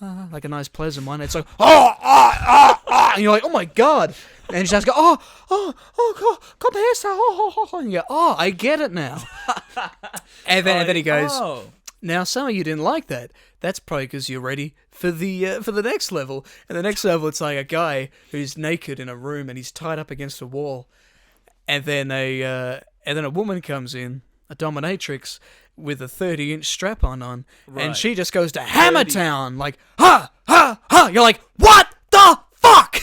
like a nice pleasant one. It's like, and you're like, oh my god. And he starts to go, come here, sir. And you go, I get it now. and then he goes, now some of you didn't like that. That's probably because you're ready for the next level. And the next level, it's like a guy who's naked in a room and he's tied up against a wall. And then a woman comes in, a dominatrix, with a 30-inch strap-on on, and she just goes to Hammer Town, like, ha, ha, ha. You're like, what the fuck?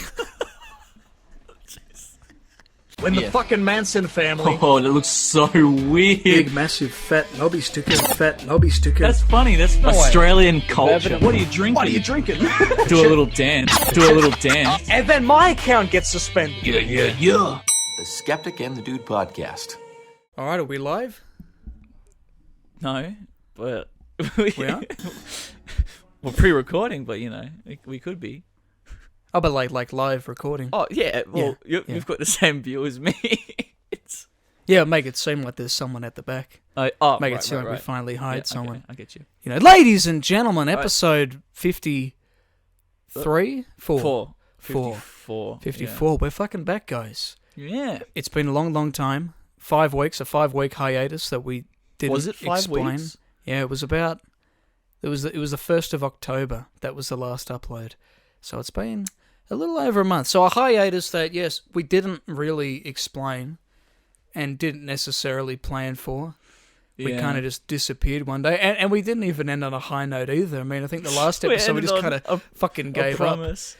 When the fucking Manson family... Oh, that looks so weird. Big, massive, fat knobby sticker, That's funny. That's Australian culture. What are you drinking? Do a little dance. And then my account gets suspended. Yeah. The Skeptic and the Dude podcast. All right, are we live? No, but... We are? We're pre-recording, but, we could be. Oh, but like live recording. Oh, yeah. Well, you've got the same view as me. Yeah, make it seem like there's someone at the back. Make it seem like we finally hired someone. Okay, I get you. Ladies and gentlemen, episode 53? 4. 54. 54. Yeah. We're fucking back, guys. Yeah. It's been a long, long time. 5 weeks, a 5-week hiatus that we didn't Was it 5 explain. weeks? Yeah, it was about... It was the 1st of October. That was the last upload. So it's been a little over a month. So a hiatus that, yes, we didn't really explain and didn't necessarily plan for. We kind of just disappeared one day. And we didn't even end on a high note either. I mean, I think the last episode we just kind of fucking gave promise. up.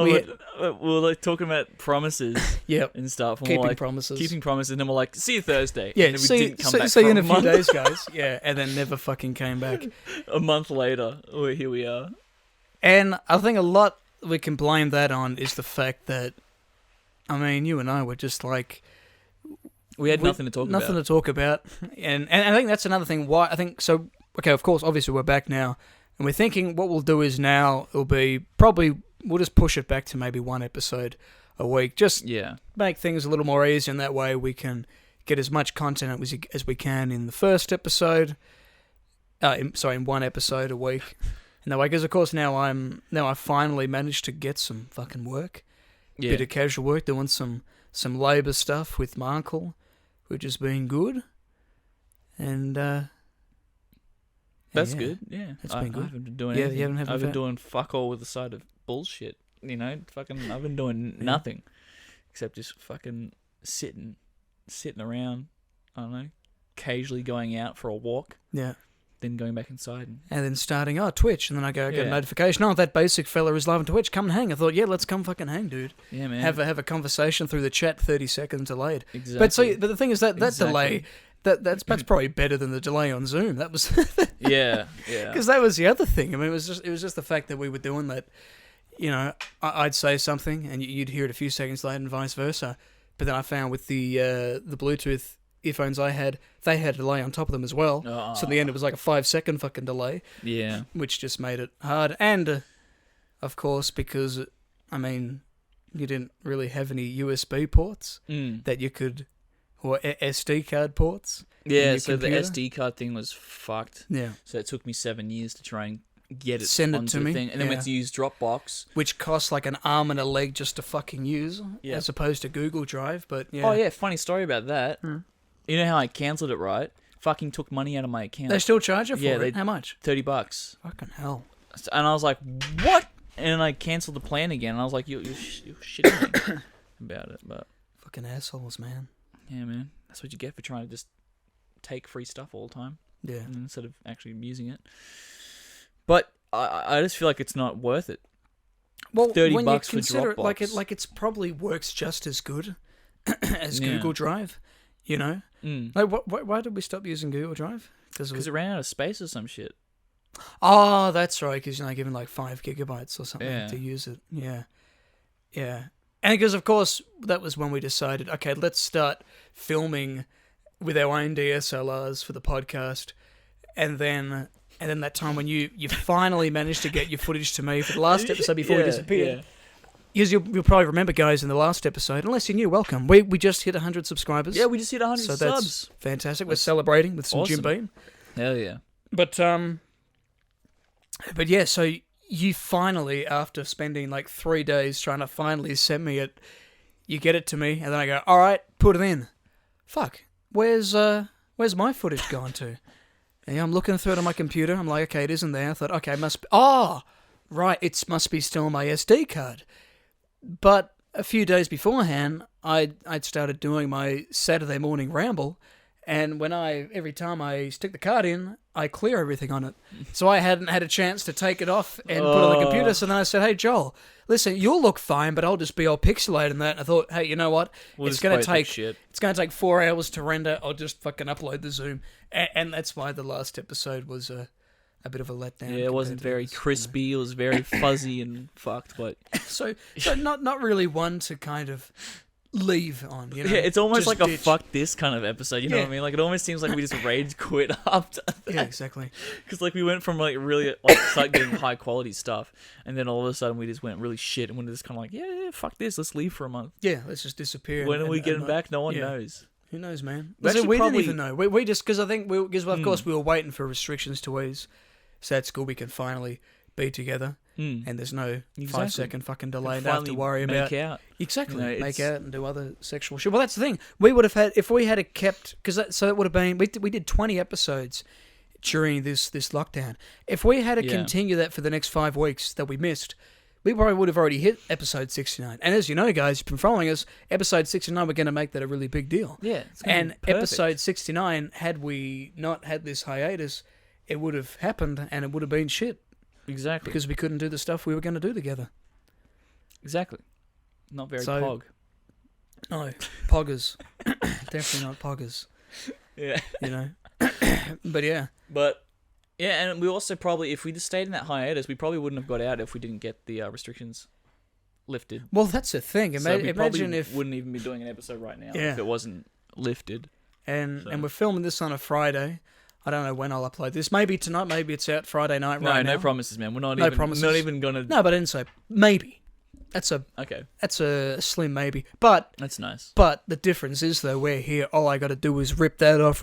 We were like talking about promises and stuff. And Keeping promises. Keeping promises. And then we're like, see you Thursday. Yeah, and then we didn't come back see you in a for few month. days, guys. Yeah, and then never fucking came back. A month later, here we are. And I think a lot we can blame that on is the fact that, I mean, you and I were just like... We had nothing to talk about. Nothing to talk about. And I think that's another thing why, I think, so, okay, of course, obviously we're back now, and we're thinking what we'll do is now, it'll be, probably, we'll just push it back to maybe one episode a week, just make things a little more easy, and that way we can get as much content as we can in the first episode, in one episode a week. No, because of course now I finally managed to get some fucking work, bit of casual work, doing some labour stuff with my uncle, which has been good, and that's good. Yeah, it's been good. I haven't been doing anything. I've been doing fuck all with the side of bullshit. Fucking, I've been doing nothing except just fucking sitting around. I don't know, occasionally going out for a walk. Yeah. Then going back inside. And then starting, Twitch. And then I get a notification, that basic fella is live on Twitch. Come and hang. I thought, let's come fucking hang, dude. Yeah, man. Have a conversation through the chat, 30 seconds delayed. Exactly. But the thing is that delay, that's probably better than the delay on Zoom. That was... yeah. Because that was the other thing. I mean, it was just the fact that we were doing that, I'd say something and you'd hear it a few seconds later and vice versa. But then I found with the Bluetooth earphones I had, they had a delay on top of them as well. So in the end, it was like a 5-second fucking delay. Yeah. Which just made it hard. And, of course, because, I mean, you didn't really have any USB ports that you could, or SD card ports. Yeah, so the SD card thing was fucked. Yeah. So it took me 7 years to try and get it Send it onto to the me. thing. And then went to use Dropbox. Which costs like an arm and a leg just to fucking use, as opposed to Google Drive, but yeah. Oh, yeah, funny story about that. You know how I cancelled it, right? Fucking took money out of my account. They still charge you for it? They, How much? $30. Fucking hell. And I was like, what? And I cancelled the plan again. And I was like, you're shitting me about it. But fucking assholes, man. Yeah, man. That's what you get for trying to just take free stuff all the time. Yeah. Instead of actually using it. But I just feel like it's not worth it. Well, $30 when you for consider Dropbox. it, like it's probably works just as good as Google Drive, Like, why did we stop using Google Drive? Because it ran out of space or some shit. Oh, that's right, because you're given like 5 gigabytes or something to use it. Yeah. And because, of course, that was when we decided, okay, let's start filming with our own DSLRs for the podcast, and then that time when you finally managed to get your footage to me for the last episode before we disappeared. Because you'll probably remember, guys, in the last episode, unless you're new, welcome. We just hit 100 subscribers. Yeah, we just hit 100 subs. So that's fantastic. We're celebrating with some awesome. Jim Beam. Hell yeah. But yeah, so you finally, after spending like 3 days trying to finally send me it, you get it to me, and then I go, all right, put it in. Fuck, where's my footage gone to? And I'm looking through it on my computer. I'm like, okay, it isn't there. I thought, okay, it must be. Oh, right, it must be still on my SD card. But a few days beforehand, I'd started doing my Saturday morning ramble, and every time I stick the card in, I clear everything on it. So I hadn't had a chance to take it off and put it on the computer. So then I said, hey, Joel, listen, you'll look fine, but I'll just be all pixelated and that. And I thought, hey, you know what? It's going to take 4 hours to render. I'll just fucking upload the Zoom. And that's why the last episode was a bit of a letdown. Yeah, it wasn't very crispy. It was very fuzzy and fucked. But so not really one to kind of leave on. You know? Yeah, it's almost Just like a ditch. fuck this kind of episode. You know what I mean? Like it almost seems like we just rage quit after that. Yeah, exactly. Because like we went from like really like start getting high quality stuff, and then all of a sudden we just went really shit, and we're just kind of like, yeah, fuck this, let's leave for a month. Yeah, let's just disappear. When are we getting back? No one yeah. knows. Who knows, man? We actually We probably- didn't even know. We just because I think of course we were waiting for restrictions to ease, so at school we can finally be together, and there's no Exactly. 5-second fucking delay. And Not have to finally worry make about out. exactly You know, make it's- out and do other sexual shit. Well, that's the thing. We would have had if we had kept because so it would have been we did 20 episodes during this lockdown. If we had to continue that for the next 5 weeks that we missed, we probably would have already hit episode 69. And as you know, guys, you've been following us, episode 69, we're going to make that a really big deal. Yeah, it's gonna And be perfect. episode 69, had we not had this hiatus, it would have happened and it would have been shit Exactly. because we couldn't do the stuff we were going to do together. Exactly. Not very So- pog. No, poggers. Definitely not poggers, Yeah. you know. But yeah. But yeah, and we also probably, if we just stayed in that hiatus, we probably wouldn't have got out if we didn't get the restrictions lifted. Well, that's the thing. So we Imagine probably if... wouldn't even be doing an episode right now Yeah. if it wasn't lifted. And So- we're filming this on a Friday. I don't know when I'll upload this. Maybe tonight, maybe it's out Friday night No, right now. no promises, man. We're not No even promises. not even gonna. No, but I didn't say maybe. That's Okay, a slim maybe. But that's nice. the difference is though, we're here. All I got to do is rip that off,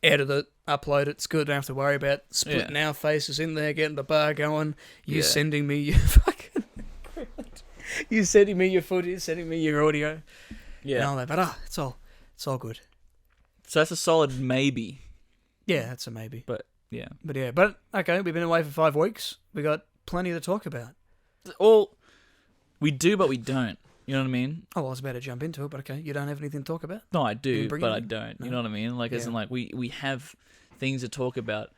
edit it, upload it. It's good. Don't have to worry about splitting our faces in there, getting the bar going. You Yeah. sending me your fucking, you sending me your footage, sending me your audio. Yeah. And all that. But it's all good. So that's a solid maybe. Yeah, that's a maybe. But yeah. But okay, we've been away for 5 weeks. We got plenty to talk about. Well, we do, but we don't. You know what I mean? Oh, I was about to jump into it, but okay, you don't have anything to talk about? No, I do, bring but it I in? don't. No. You know what I mean? Like, as Yeah. in, like, we have things to talk about,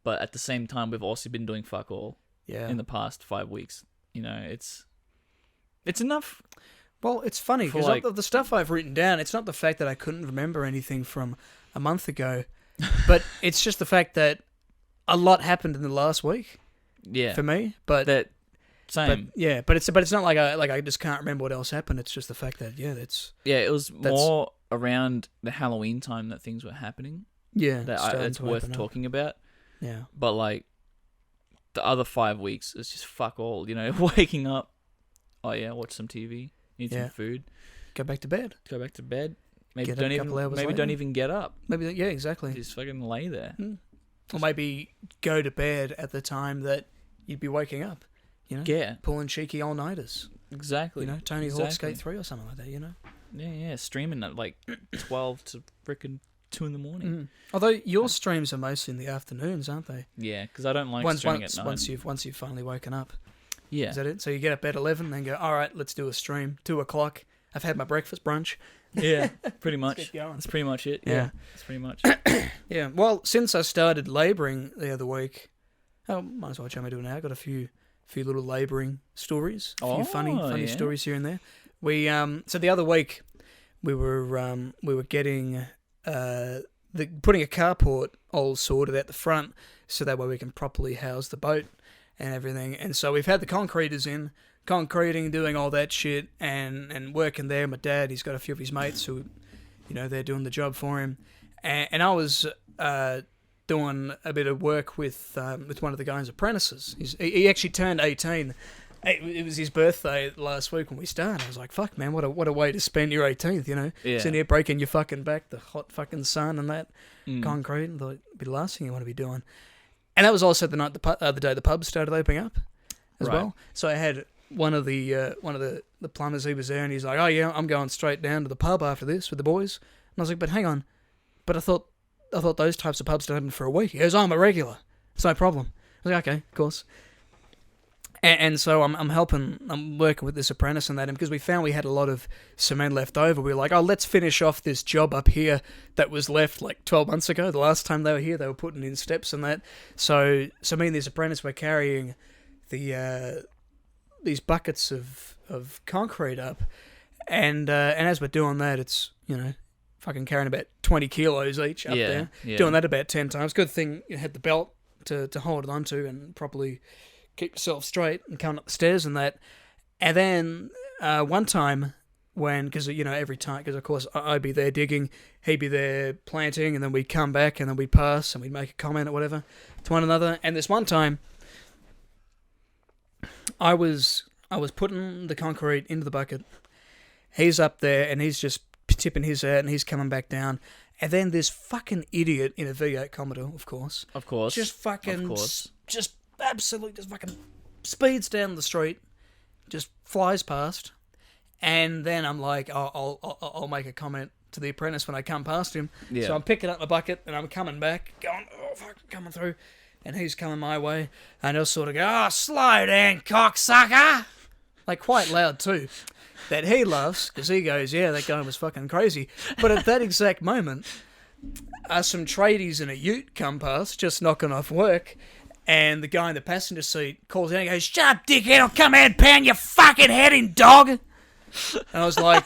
but at the same time, we've also been doing fuck all Yeah. in the past 5 weeks. You know, it's enough. Well, it's funny For, because like- of the stuff I've written down, it's not the fact that I couldn't remember anything from a month ago, but it's just the fact that a lot happened in the last week Yeah. for me. But That same. but it's not like I just can't remember what else happened. It's just the fact that it's Yeah, it was That's- more around the Halloween time that things were happening that starting it's to worth open up. talking about. Yeah, But like the other 5 weeks, it's just fuck all. You know, waking up. Oh yeah, watch some TV. Eat Yeah. some food. go back to bed. Go back to bed. Maybe Get up don't a even. couple hours Maybe later. don't even get up. Maybe exactly. Just fucking lay there. Or maybe go to bed at the time that you'd be waking up. You know, Yeah, pulling cheeky all nighters. exactly. You know, Tony Hawk Exactly. Skate 3 or something like that. You know. Yeah, streaming at like 12 to frickin' 2 in the morning. Although your streams are mostly in the afternoons, aren't they? Yeah, because I don't like once streaming at night. once you've finally woken up. Yeah, Is that it? So you get up at 11, then go, all right, let's do a stream. 2 o'clock. I've had my breakfast brunch. yeah, pretty much. get going. That's pretty much it. Yeah. Yeah, that's pretty much. Yeah. Well, since I started labouring the other week, might as well jump into it now. I got a few little labouring stories, a few funny yeah. stories here and there. We so the other week we were getting putting a carport all sorted at the front so that way we can properly house the boat and everything. And so we've had the concreters in, concreting, doing all that shit, and working there. My dad, he's got a few of his mates who, you know, they're doing the job for him. And I was doing a bit of work with one of the guy's apprentices. He actually turned 18. It was his birthday last week when we started. I was like, fuck, man, what a way to spend your 18th, you know? Yeah. Sitting here breaking your fucking back, the hot fucking sun and that concrete. And it'd be the last thing you want to be doing. And that was also the night the day the pub started opening up as Right. well. So I had one of the plumbers. He was there, and he's like, "Oh yeah, I'm going straight down to the pub after this with the boys." And I was like, "But hang on, but I thought those types of pubs don't open for a week." He goes, "Oh, I'm a regular. It's no problem." I was like, "Okay, of course." And so I'm working with this apprentice and that, and because we found we had a lot of cement left over, we were like, "Oh, let's finish off this job up here that was left like 12 months ago. The last time they were here, they were putting in steps and that." So me and this apprentice were carrying these buckets of concrete up, and as we're doing that, it's fucking carrying about 20 kilos each up there. Yeah. Doing that about 10 times. Good thing you had the belt to hold it onto and properly keep yourself straight and coming up the stairs and that. And then one time because every time, because of course I'd be there digging, he'd be there planting, and then we'd come back and then we'd pass and we'd make a comment or whatever to one another. And this one time, I was putting the concrete into the bucket. He's up there and he's just tipping his out and he's coming back down. And then this fucking idiot in a V8 Commodore, of course, just fucking, just absolutely just fucking speeds down the street, just flies past. And then I'm like, I'll make a comment to the apprentice when I come past him. Yeah. So I'm picking up my bucket and I'm coming back, going, oh fuck, coming through. And he's coming my way, and he'll sort of go, "Oh, slow down, cocksucker!" Like quite loud too. That he loves, because he goes, "Yeah, that guy was fucking crazy." But at that exact moment, some tradies in a ute come past, just knocking off work, and the guy in the passenger seat calls out and goes, "Shut up, dickhead! I'll come out and pound your fucking head in, dog!" And I was like,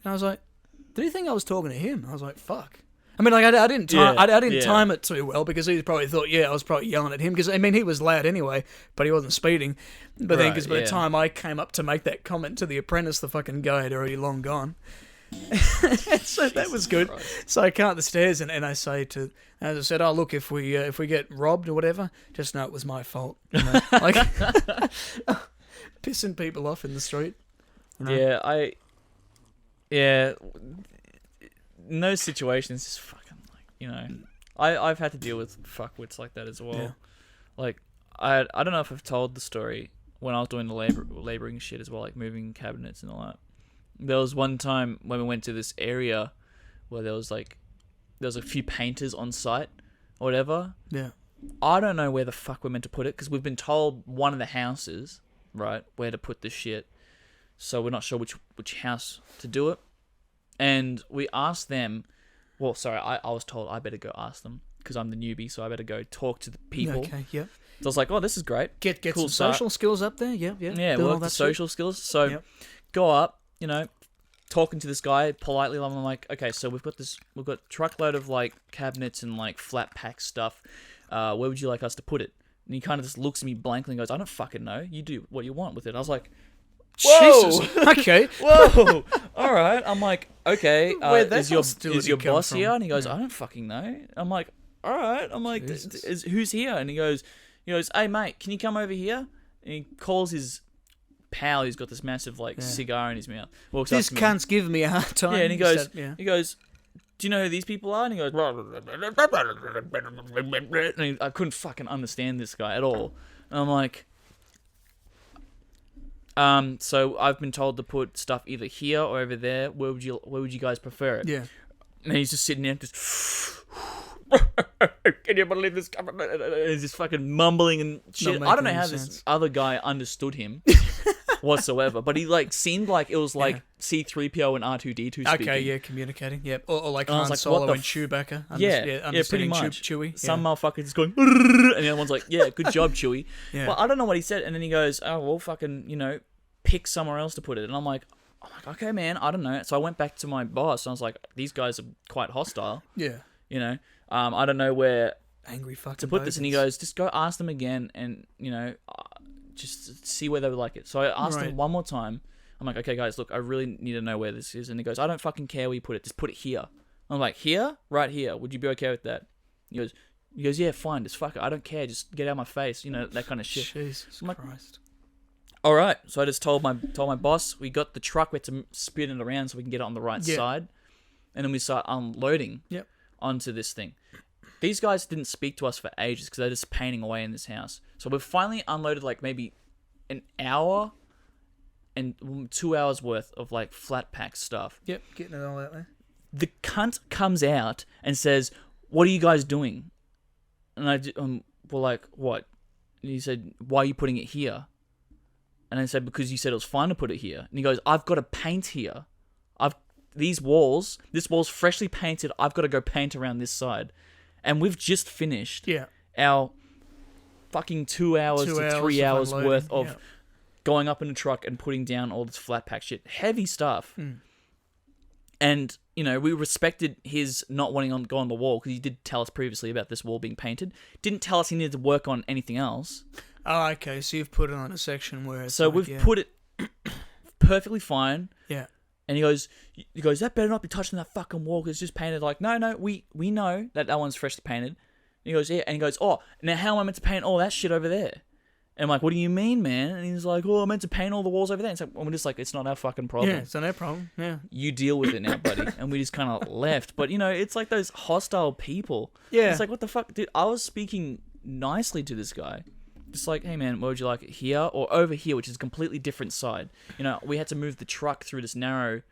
"Did he think I was talking to him?" I was like, "Fuck." I mean, like I didn't time it too well, because he probably thought, I was probably yelling at him, because I mean he was loud anyway, but he wasn't speeding. But then, because by the time I came up to make that comment to the apprentice, the fucking guy had already long gone. So that was good. Christ. So I come up the stairs and I say as I said, "Oh look, if we get robbed or whatever, just know it was my fault." Like pissing people off in the street. Yeah, in those situations, it's fucking I've had to deal with fuckwits like that as well. Yeah. Like I don't know if I've told the story when I was doing the laboring shit as well, like moving cabinets and all that. There was one time when we went to this area where there was a few painters on site or whatever. Yeah. I don't know where the fuck we're meant to put it, because we've been told one of the houses, right, where to put this shit. So we're not sure which house to do it. And we asked them, well, sorry, I was told I better go ask them, because I'm the newbie, so I better go talk to the people. Okay, yeah. So I was like, oh, this is great. Get Cool some start. social skills up there, yeah. Yeah, Doing all work the that social skills. So Yep. go up, talking to this guy politely. I'm like, okay, so we've got a truckload of like cabinets and like flat pack stuff. Where would you like us to put it? And he kind of just looks at me blankly and goes, I don't fucking know. You do what you want with it. I was like, whoa! Jesus. Okay. Whoa! All right. I'm like, okay. Where'd that Is your hostility come boss from? here? And he goes, I don't fucking know. I'm like, all right. I'm like, who's here? And he goes, hey mate, can you come over here? And he calls his pal, who's got this massive like cigar in his mouth. Walks This up to me. cunt's giving me a hard time. Yeah, and he goes, Instead- do you know who these people are? And he goes, and I couldn't fucking understand this guy at all. And I'm like, so I've been told to put stuff either here or over there. Where would you guys prefer it? Yeah. And he's just sitting there, just. Can you believe this? He's just fucking mumbling and shit. I don't know how this other guy understood him whatsoever, but he like seemed like it was like C-3PO and R2-D2 speaking. Okay, yeah, communicating. Yep. Or like And I was Han like, Solo what the and Chewbacca. Yeah, pretty understanding much. Chewie. Some motherfucker just going, and the other one's like, yeah, good job, Chewie. Yeah. But I don't know what he said, and then he goes, oh, well, fucking, pick somewhere else to put it. And I'm like, okay, man, I don't know. So I went back to my boss, and I was like, these guys are quite hostile. Yeah. I don't know where Angry fucking to put this. And he bogans. goes, just go ask them again, and just see where they would like it. So I asked him one more time. I'm like, okay, guys, look, I really need to know where this is. And he goes, I don't fucking care where you put it. Just put it here. I'm like, here? Right here. Would you be okay with that? He goes, yeah, fine. Just fuck it. I don't care. Just get out of my face. That kind of shit. Jesus like, Christ. All right. So I just told my boss, we got the truck. We had to spin it around so we can get it on the right side. And then we start unloading onto this thing. These guys didn't speak to us for ages because they're just painting away in this house. So we've finally unloaded like maybe an hour and 2 hours worth of like flat pack stuff. Yep, getting it all out there. The cunt comes out and says, "What are you guys doing?" And we're like, "What?" And he said, "Why are you putting it here?" And I said, "Because you said it was fine to put it here." And he goes, "I've got to paint here. This wall's freshly painted. I've got to go paint around this side." And we've just finished our fucking 2 hours to 3 hours worth of going up in a truck and putting down all this flat pack shit. Heavy stuff. And, you know, we respected his not wanting to go on the wall because he did tell us previously about this wall being painted. Didn't tell us he needed to work on anything else. Oh, okay. So you've put it on a section where it's So like, we've put it perfectly fine. Yeah. And he goes, "That better not be touching that fucking wall because it's just painted." Like, no, we know that one's freshly painted. And he goes, "Yeah." And he goes, "Oh, now how am I meant to paint all that shit over there?" And I'm like, "What do you mean, man?" And he's like, "Oh, I'm meant to paint all the walls over there." And we're just like, "It's not our fucking problem. Yeah, it's not our problem. Yeah. You deal with it now, buddy." And we just kind of left. But, you know, it's like those hostile people. Yeah. It's like, what the fuck? Dude, I was speaking nicely to this guy. Just like, "Hey, man, what would you like it here or over here?" Which is a completely different side. You know, we had to move the truck through this narrow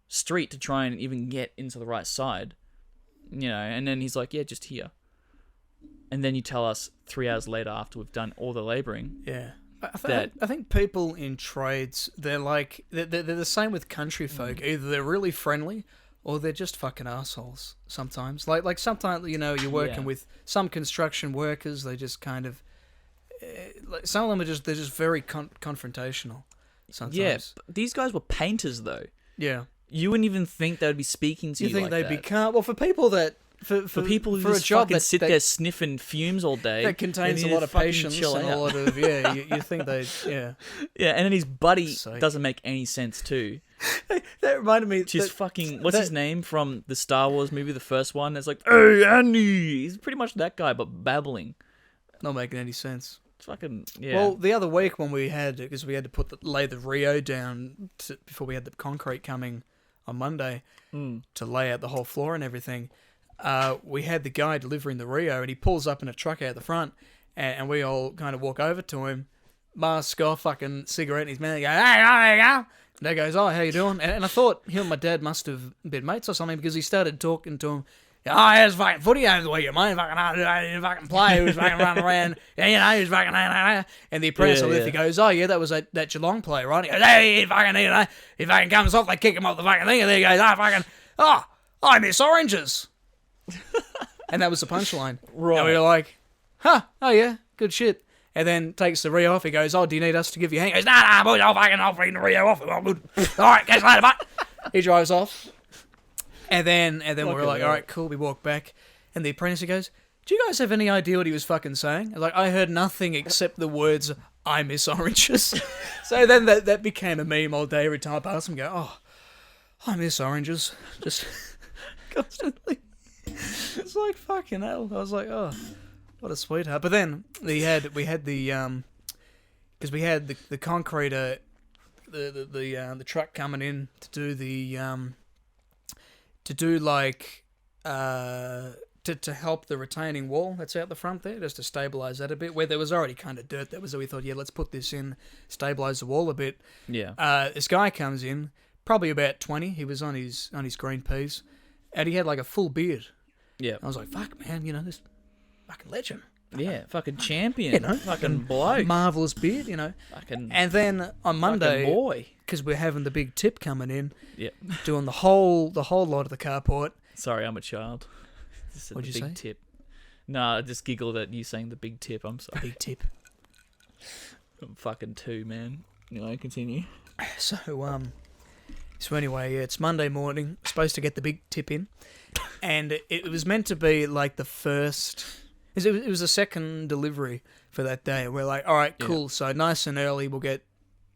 street to try and even get into the right side, you know. And then he's like, "Yeah, just here." And then you tell us 3 hours later after we've done all the laboring. Yeah, I think people in trades, they're the same with country folk. Either they're really friendly or they're just fucking assholes sometimes. Like sometimes, you know, you're working with some construction workers, they just kind of like some of them are they're just very confrontational sometimes. Yeah, these guys were painters though. Yeah. You wouldn't even think they would be speaking to you. You think like they'd that. be calm? Well, for people that for people who for just a job fucking that sit there sniffing fumes all day, that contains they a need lot to of fucking patience chill and out. a lot of you think they yeah. And then his buddy Sake. doesn't make any sense too. That reminded me. Just that, fucking what's that- his name from the Star Wars movie, the first one? It's like, "Hey, Andy." He's pretty much that guy, but babbling. Not making any sense. It's fucking yeah. Well, the other week when we had, because we had to lay the Rio down before we had the concrete coming on Monday to lay out the whole floor and everything, we had the guy delivering the Rio, and he pulls up in a truck out the front, and we all kind of walk over to him, mask off, fucking cigarette in his mouth, and go, "Hey, there you go." And Dad goes, "Oh, how you doing?" And I thought him and my dad must have been mates or something, because he started talking to him. "Oh, here's fucking footy over the weekend, mate. Fucking play. Who's fucking running around? Yeah, you know, who's fucking." And the apprentice he goes, "Oh, yeah, that was that Geelong player, right?" He goes, "Hey, he fucking, you know, he fucking comes off, they kick him off the fucking thing, and then he goes, I miss oranges." And that was the punchline. Right. And we were like, "Huh, oh yeah, good shit." And then takes the Rio off. He goes, "Oh, do you need us to give you a hand?" He goes, "Nah, boys, I'll bring the Rio off. I'm good. All right, catch you later, mate." He drives off. And then we're like, "All right, cool." We walk back, and the apprentice goes, "Do you guys have any idea what he was fucking saying?" I was like, "I heard nothing except the words, 'I miss oranges.'" So then that became a meme all day. Every time I pass him, go, "Oh, I miss oranges," just constantly. It's like fucking hell. I was like, "Oh, what a sweetheart." But then we had the because we had the concrete the truck coming in to do the to help the retaining wall that's out the front there, just to stabilise that a bit, where there was already kind of dirt. That was, so we thought, yeah, let's put this in, stabilise the wall a bit. Yeah. This guy comes in, probably about 20. He was on his green peas, and he had like a full beard. Yeah. I was like, fuck, man, you know, this fucking legend. Yeah, fucking champion. You know, fucking bloke. Marvellous beard, you know. Fucking And then on Monday, boy. because we're having the big tip coming in, Yep. doing the whole lot of the carport. Sorry, I'm a child. Just What'd the you big say? tip. No, I just giggled at you saying the big tip. I'm sorry. Big tip. I'm fucking 2, man. You know, continue. So anyway, yeah, it's Monday morning. Supposed to get the big tip in, and it was meant to be like the first. It was a second delivery for that day. We're like, all right, cool. Yeah. So nice and early, we'll get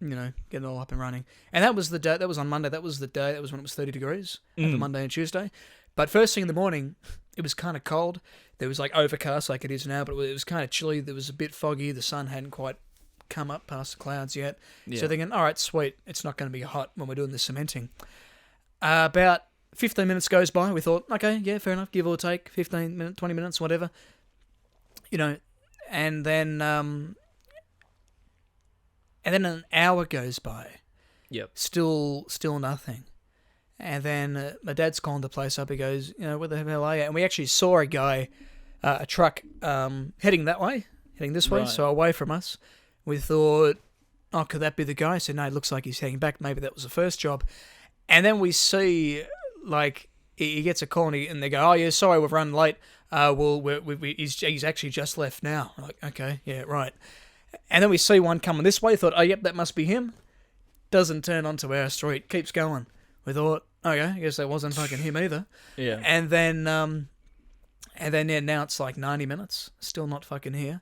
it all up and running. And that was the day. That was on Monday. That was the day. That was when it was 30 degrees. The Monday and Tuesday. But first thing in the morning, it was kind of cold. There was like overcast like it is now, but it was kind of chilly. There was a bit foggy. The sun hadn't quite come up past the clouds yet. Yeah. So thinking, all right, sweet. It's not going to be hot when we're doing the cementing. About 15 minutes goes by. We thought, okay, yeah, fair enough, give or take 15 minutes, 20 minutes, whatever. And then an hour goes by. Yep. Still nothing. And then my dad's calling the place up. He goes, where the hell are you? And we actually saw a guy, a truck, heading this way, Right. so away from us. We thought, oh, could that be the guy? So no, it looks like he's heading back. Maybe that was the first job. And then we see, like, he gets a call and they go, oh yeah, sorry, we've run late. He's actually just left now. We're like, okay, yeah, right. And then we see one coming this way. Thought, oh yep, that must be him. Doesn't turn onto our street. Keeps going. We thought, okay, I guess that wasn't fucking him either. Yeah. And then now it's like 90 minutes, still not fucking here.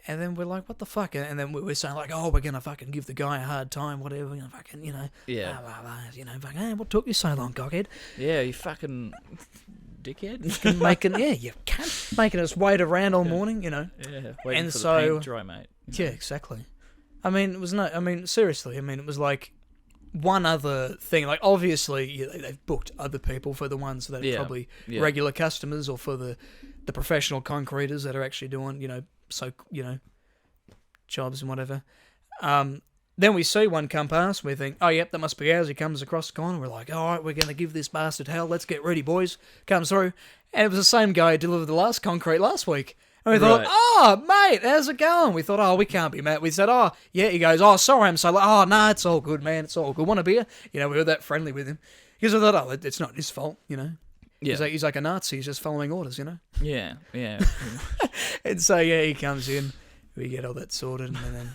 And then we're like, what the fuck? And then we're saying like, oh, we're gonna fucking give the guy a hard time, whatever. Fucking, Yeah. blah, blah, blah, fucking, hey, what took you so long, cockhead? Yeah, you fucking dickhead. You can't making us wait around all morning, Yeah, waiting And for so- the paint to dry, mate. Yeah, exactly. Seriously, it was like one other thing. Like, obviously, they've booked other people for the ones that are probably regular customers, or for the professional concreters that are actually doing, jobs and whatever. Then we see one come past, we think, oh, yep, that must be ours. He comes across the corner, we're like, all right, we're going to give this bastard hell. Let's get ready, boys. Comes through. And it was the same guy who delivered the last concrete last week. And we thought, Right. oh, mate, how's it going? We thought, oh, we can't be mad. We said, oh, yeah. He goes, oh, sorry, I'm so late. Oh, no, it's all good, man. It's all good. Want a beer? We were that friendly with him. Because we thought, oh, it's not his fault, Yeah. He's like a Nazi. He's just following orders, Yeah. And so, yeah, he comes in. We get all that sorted, and then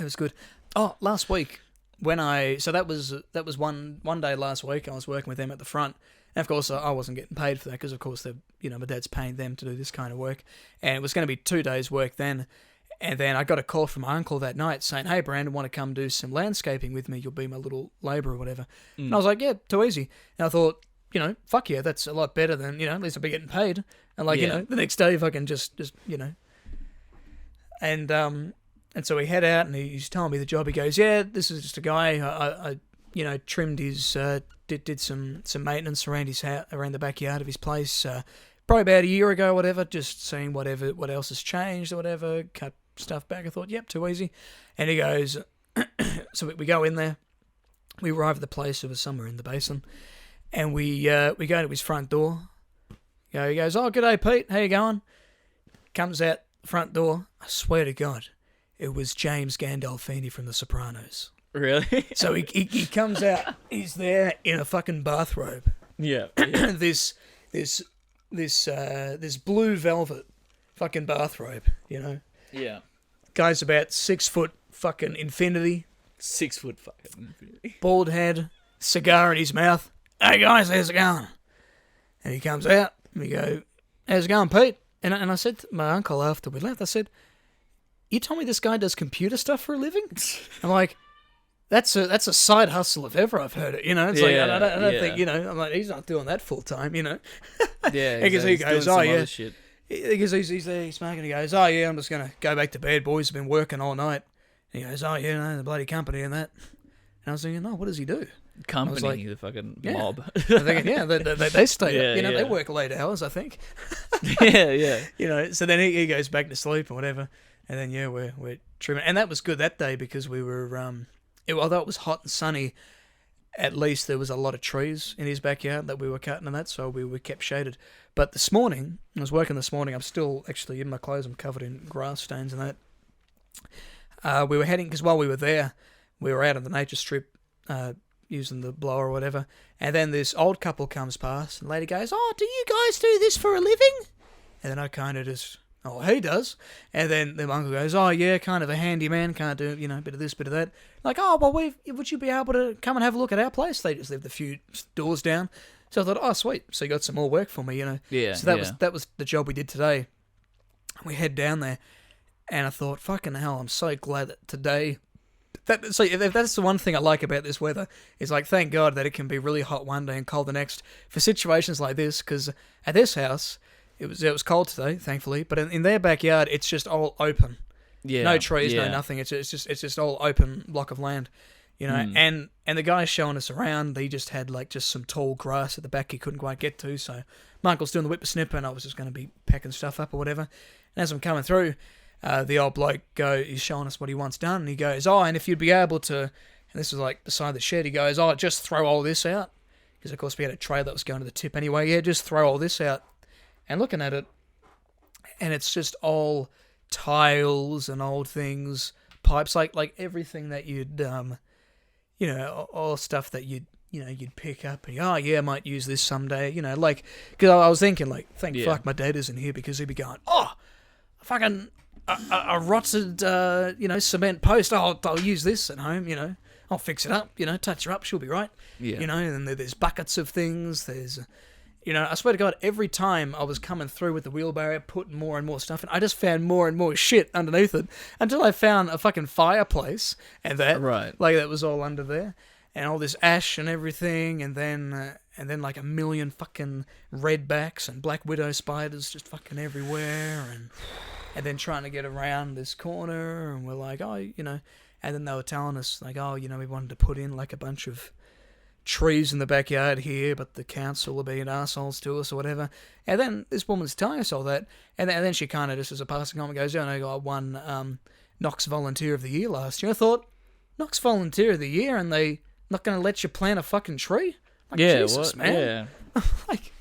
it was good. Oh, last week, that was one day last week, I was working with them at the front. And of course, I wasn't getting paid for that because, of course, my dad's paying them to do this kind of work. And it was going to be 2 days' work then. And then I got a call from my uncle that night saying, hey, Brandon, want to come do some landscaping with me? You'll be my little labourer or whatever. And I was like, yeah, too easy. And I thought, fuck yeah, that's a lot better than, at least I'll be getting paid. And the next day, if I can just. And so we head out, and he's telling me the job. He goes, yeah, this is just a guy. I trimmed his, did some maintenance around his house, around the backyard of his place, probably about a year ago, whatever. Just seeing what else has changed or whatever. Cut stuff back. I thought, yep, too easy. And he goes, so we go in there. We arrive at the place. It was somewhere in the basin, and we go to his front door. He goes, oh, g'day, Pete. How you going? Comes out the front door. I swear to God, it was James Gandolfini from The Sopranos. Really? So he comes out. He's there in a fucking bathrobe. Yeah. this blue velvet fucking bathrobe. Yeah. Guy's about 6 foot fucking infinity. 6 foot fucking. Bald head, cigar in his mouth. Hey guys, how's it going? And he comes out. And we go, how's it going, Pete? And I said to my uncle after we left, I said, you told me this guy does computer stuff for a living? I'm like, that's a side hustle if ever I've heard it. It's like I don't think I'm like, he's not doing that full time. Yeah. Because he goes, oh yeah. Shit. Because he's there, he's smoking. He goes, oh yeah, I'm just gonna go back to bed, boys. I've been working all night. And he goes, oh yeah, the bloody company and that. And I was thinking, oh, what does he do? Company, like, the fucking yeah. mob. I'm thinking, yeah, they stay. Yeah, they work late hours, I think. Yeah. So then he goes back to sleep or whatever, and then we're trimming, and that was good that day because we were although it was hot and sunny, at least there was a lot of trees in his backyard that we were cutting and that, so we were kept shaded. But this morning, I was working this morning. I'm still actually in my clothes. I'm covered in grass stains and that. We were heading because while we were there, we were out on the nature strip. Using the blower or whatever, and then this old couple comes past, and the lady goes, oh, do you guys do this for a living? And then I kind of just, oh, he does. And then the uncle goes, oh yeah, kind of a handyman, can't do, a bit of this, bit of that. Like, oh, well, would you be able to come and have a look at our place? They just lived a few doors down. So I thought, oh, sweet. So you got some more work for me, Yeah. So that was the job we did today. We head down there, and I thought, fucking hell, I'm so glad that today. So if that's the one thing I like about this weather, is like, thank God that it can be really hot one day and cold the next for situations like this. Because at this house, it was cold today, thankfully, but in their backyard, it's just all open. Yeah. No trees, yeah. no nothing. It's just all open block of land, you know. And the guy showing us around, he just had like just some tall grass at the back he couldn't quite get to. So Mark was doing the whippersnipper, and I was just going to be packing stuff up or whatever. And as I'm coming through, the old bloke he's showing us what he wants done, and he goes, "Oh, and if you'd be able to," and this was like beside the shed, he goes, "Oh, just throw all this out," because of course we had a tray that was going to the tip anyway. Yeah, just throw all this out. And looking at it, and it's just all tiles and old things, pipes, like everything that you'd, you know, all stuff that you'd pick up. And, oh yeah, I might use this someday, you know, like, because I was thinking, like, thank fuck my dad isn't here, because he'd be going, oh, fucking a rotted, you know, cement post. Oh, I'll use this at home, you know. I'll fix it up, you know, touch her up, she'll be right. Yeah. You know, and then there's buckets of things, there's... You know, I swear to God, every time I was coming through with the wheelbarrow, putting more and more stuff in, I just found more and more shit underneath it until I found a fucking fireplace and that, like that was all under there, and all this ash and everything, and then like a million fucking redbacks and black widow spiders just fucking everywhere, and then trying to get around this corner, and we're like, oh, you know, and then they were telling us like, oh, you know, we wanted to put in like a bunch of trees in the backyard here, but the council are being assholes to us or whatever. And then this woman's telling us all that, and then she kind of just as a passing comment goes, "Yeah, I won Knox Volunteer of the Year last year." I thought, Knox Volunteer of the Year, and they not going to let you plant a fucking tree? Like, Jesus, man. Yeah. Like,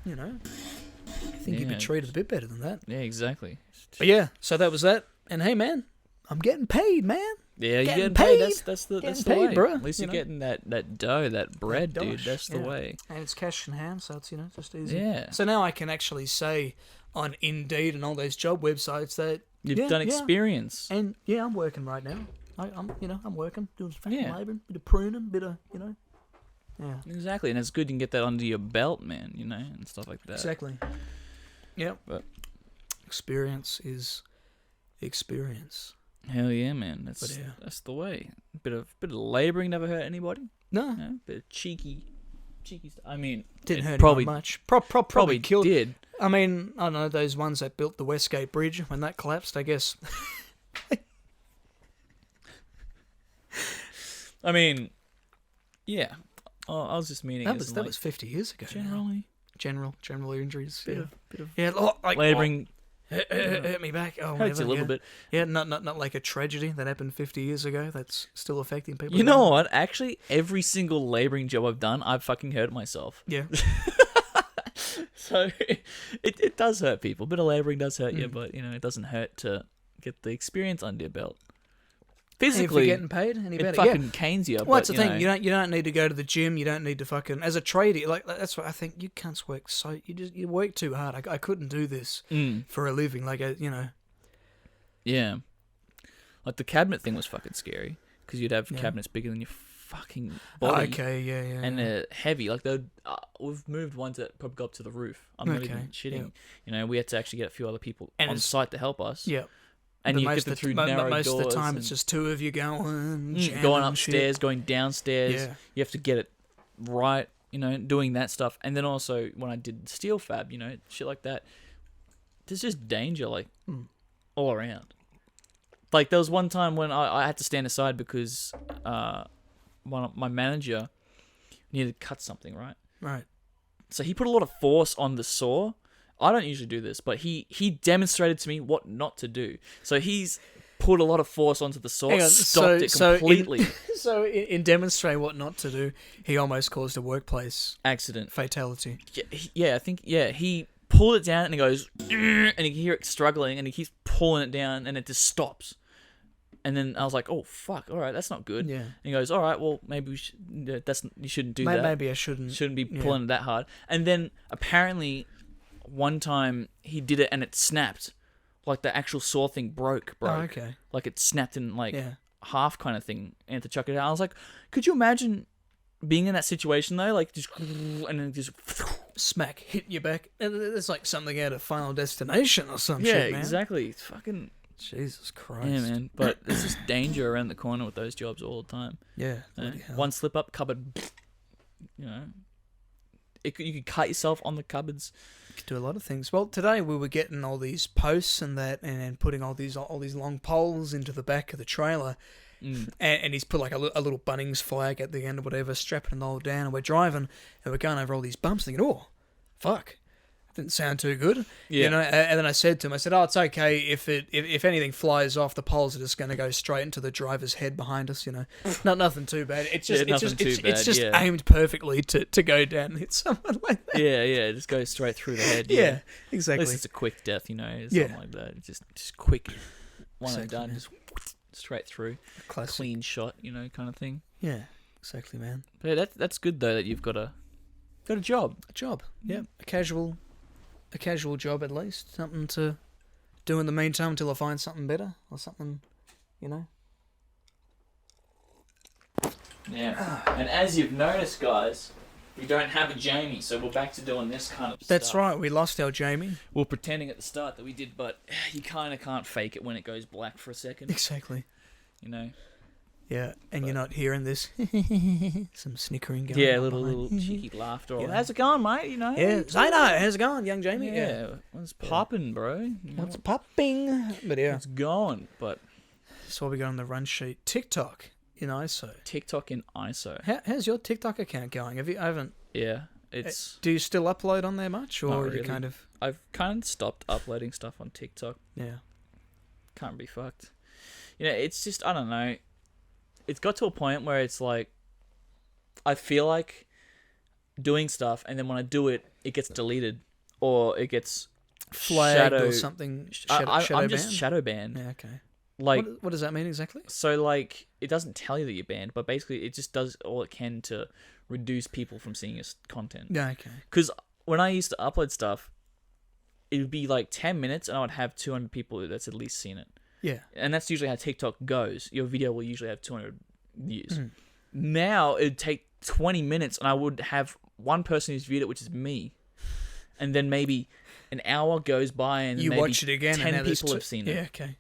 you know, I think you'd be treated a bit better than that. Yeah, exactly. But yeah, so that was that. And hey, man, I'm getting paid, man. Yeah, you're getting paid. That's the paid, way. Bro. At least you're getting that dough, that bread, dude. That's the way. And it's cash in hand, so it's, you know, just easy. Yeah. So now I can actually say on Indeed and all those job websites that you've done experience. And yeah, I'm working right now. I'm working, doing some fucking labouring, bit of pruning, bit of, you know. Yeah. Exactly, and it's good you can get that under your belt, man, you know, and stuff like that. Exactly. Yeah. But experience is experience. Hell yeah, man. That's the way. Bit of labouring never hurt anybody. No. You know, bit of cheeky stuff. I mean, didn't hurt probably much. Probably killed. Did. I mean, I don't know, those ones that built the Westgate Bridge when that collapsed, I guess. I mean, yeah. Oh, I was just meaning that was 50 years ago. General injuries. Bit of like labouring. Hurt me back. Oh, hurts a little bit. Yeah, not like a tragedy that happened 50 years ago that's still affecting people. You know what? Actually, every single labouring job I've done, I've fucking hurt myself. Yeah. So it does hurt people. A bit of labouring does hurt you, but you know, it doesn't hurt to get the experience under your belt. Physically, if you're getting paid any better, it fucking canes you. Well, that's the thing. You don't need to go to the gym. You don't need to fucking as a tradie. Like that's what I think. You cunts work so you work too hard. I couldn't do this for a living. Like you know. Yeah, like the cabinet thing was fucking scary because you'd have cabinets bigger than your fucking body. Okay, yeah. And they're heavy. Like we've moved ones that probably go up to the roof. I'm not even shitting. Yeah. You know, we had to actually get a few other people on site to help us. Yeah. And you get through narrow most doors. Most of the time, it's just two of you going upstairs, going downstairs. Yeah. You have to get it right, you know, doing that stuff. And then also, when I did steel fab, you know, shit like that, there's just danger, like, all around. Like, there was one time when I had to stand aside because my manager needed to cut something, right? Right. So he put a lot of force on the saw. I don't usually do this, but he demonstrated to me what not to do. So he's put a lot of force onto the saw, stopped it completely. So in demonstrating what not to do, he almost caused a workplace accident, fatality. Yeah, I think he pulled it down and he goes, and you can hear it struggling, and he keeps pulling it down, and it just stops. And then I was like, "Oh fuck! All right, that's not good." Yeah. And he goes, "All right, well maybe you shouldn't do that. Maybe I shouldn't be pulling it that hard." And then apparently, one time he did it and it snapped, like the actual saw thing broke. Oh, okay. Like it snapped in half kind of thing, and had to chuck it out. I was like, could you imagine being in that situation though? Like just and then just smack hit you back. It's like something out of Final Destination or some shit, man. Exactly. It's fucking. Jesus Christ. Yeah, man. But there's just danger around the corner with those jobs all the time. Yeah. One slip up, cupboard. You know, you could cut yourself on the cupboards. You could do a lot of things. Well, today we were getting all these posts and that, and putting all these long poles into the back of the trailer, and he's put like a little Bunnings flag at the end or whatever, strapping the old down, and we're driving, and we're going over all these bumps, thinking, oh, fuck. Didn't sound too good, Yeah. you know. And then I said to him, oh, it's okay if anything flies off, the poles are just going to go straight into the driver's head behind us, you know. Nothing too bad. It's just it's just aimed perfectly to go down and hit someone like that. Yeah, it just goes straight through the head. Yeah, At exactly. least it's a quick death, you know, Yeah. something like that. Just quick, one and Exactly, done, man. just straight through, Classic. clean shot, you know, kind of thing. Yeah, exactly, man. But yeah, that's good though that you've got a job. A job. Yeah, a casual job at least, something to do in the meantime until I find something better or something, you know. Yeah, and as you've noticed, guys, we don't have a Jamie, so we're back to doing this kind of stuff. That's right. We lost our Jamie. We were pretending at the start that we did, but you kind of can't fake it when it goes black for a second, Exactly. you know. Yeah, and you're not hearing this. Some snickering going Yeah, on little behind. cheeky laughter. Or, Yeah. how's it going, mate? You know. Yeah, say no. How's it going, young Jamie? Yeah, what's popping, bro? You know, What's popping? But yeah, what's going? But that's what we got on the run sheet. TikTok in ISO. TikTok in ISO. How's your TikTok account going? I haven't. Yeah, it's. Do you still upload on there much, or Not are you really. kind of? I've kind of stopped uploading stuff on TikTok. Yeah. Can't be fucked. You know, it's just I don't know. It's got to a point where it's like, I feel like doing stuff, and then when I do it, it gets deleted or it gets Flagged or something. Shadow I'm just banned? shadow banned. Yeah. Okay. Like, What does that mean exactly? so like it doesn't tell you that you're banned, but basically it just does all it can to reduce people from seeing your content. Yeah. Okay. Because when I used to upload stuff, it would be like 10 minutes, and I would have 200 people that's at least seen it. Yeah. And that's usually how TikTok goes. Your video will usually have 200 views. Mm. Now it'd take 20 minutes, and I would have one person who's viewed it, which is me. And then maybe an hour goes by, and You maybe watch it again, 10 and now there's people have seen it. Yeah. Okay.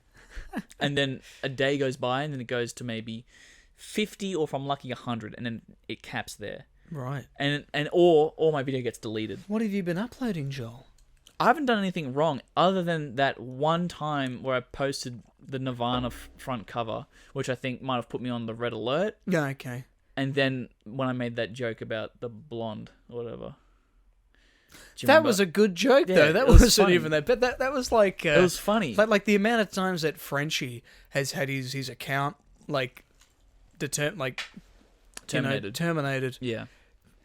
And then a day goes by, and then it goes to maybe 50, or if I'm lucky, 100, and then it caps there. Right. Or my video gets deleted. What have you been uploading, Joel? I haven't done anything wrong other than that one time where I posted the Nirvana front cover, which I think might have put me on the red alert. Yeah. Okay. And then when I made that joke about the blonde or whatever. Do you That remember? was a good joke, Yeah, though. That it was wasn't funny. even that. But that was like. It was funny. Like the amount of times that Frenchie has had his account like Terminated. terminated. Yeah.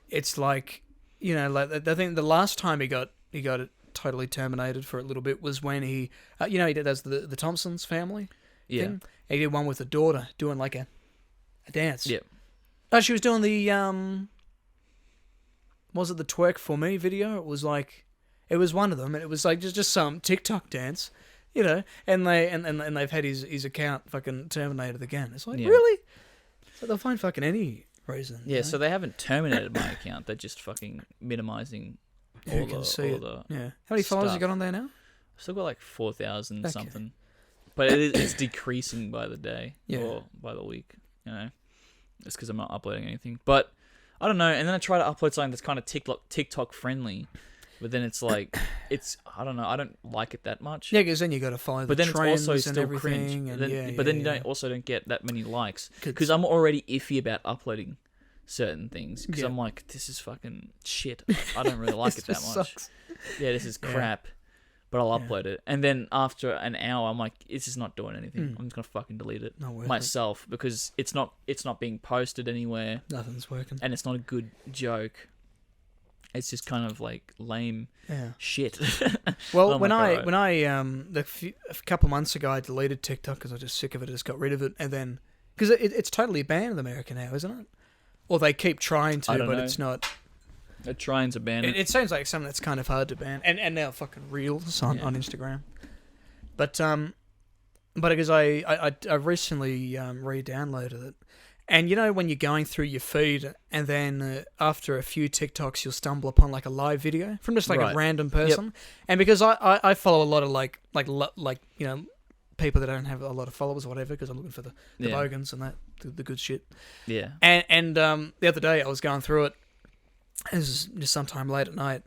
It's like, you know, like I think the last time he got it totally terminated for a little bit was when he does the Thompsons family Yeah. thing. He did one with the daughter doing like a dance. Yep. Oh, she was doing the was it the twerk for me video? It was one of them, and it was like just some TikTok dance, you know, and they've had his account fucking terminated again. It's like, Yeah. really? So they'll find fucking any reason. Yeah, you know? so they haven't terminated my account. They're just fucking minimizing Who all can the, see all it? the Yeah. How many followers you stuff. got on there now? I've still got like 4,000 Okay. something. But it's decreasing by the day Yeah. or by the week, you know. It's because I'm not uploading anything. But I don't know. And then I try to upload something that's kind of TikTok friendly. But then it's like, I don't know. I don't like it that much. Yeah, because then you got to follow the But then it's trends also and still everything. cringe. And But then you don't get that many likes. Because I'm already iffy about uploading certain things. Because Yeah. I'm like, this is fucking shit. I don't really like it that This much. sucks. Yeah, this is crap. But I'll upload it. And then after an hour, I'm like, this is not doing anything. I'm just going to fucking delete it Not worth it. myself. Because it's not being posted anywhere. Nothing's working. And it's not a good joke. It's just kind of like lame Yeah. shit. Well, I'm when like, I alright. a couple months ago, I deleted TikTok because I was just sick of it. I just got rid of it, and then because it's totally banned in America now, isn't it? Or they keep trying to, I don't but know. it's not. They're trying to ban it. It seems like something that's kind of hard to ban, and now fucking reels on Instagram. But because I recently re-downloaded it, and you know when you're going through your feed, and then after a few TikToks, you'll stumble upon like a live video from just like Right. a random person, and because I follow a lot of like you know people that don't have a lot of followers or whatever, because I'm looking for the Yeah. bogans and that the good shit. Yeah. And the other day I was going through it. It was just sometime late at night,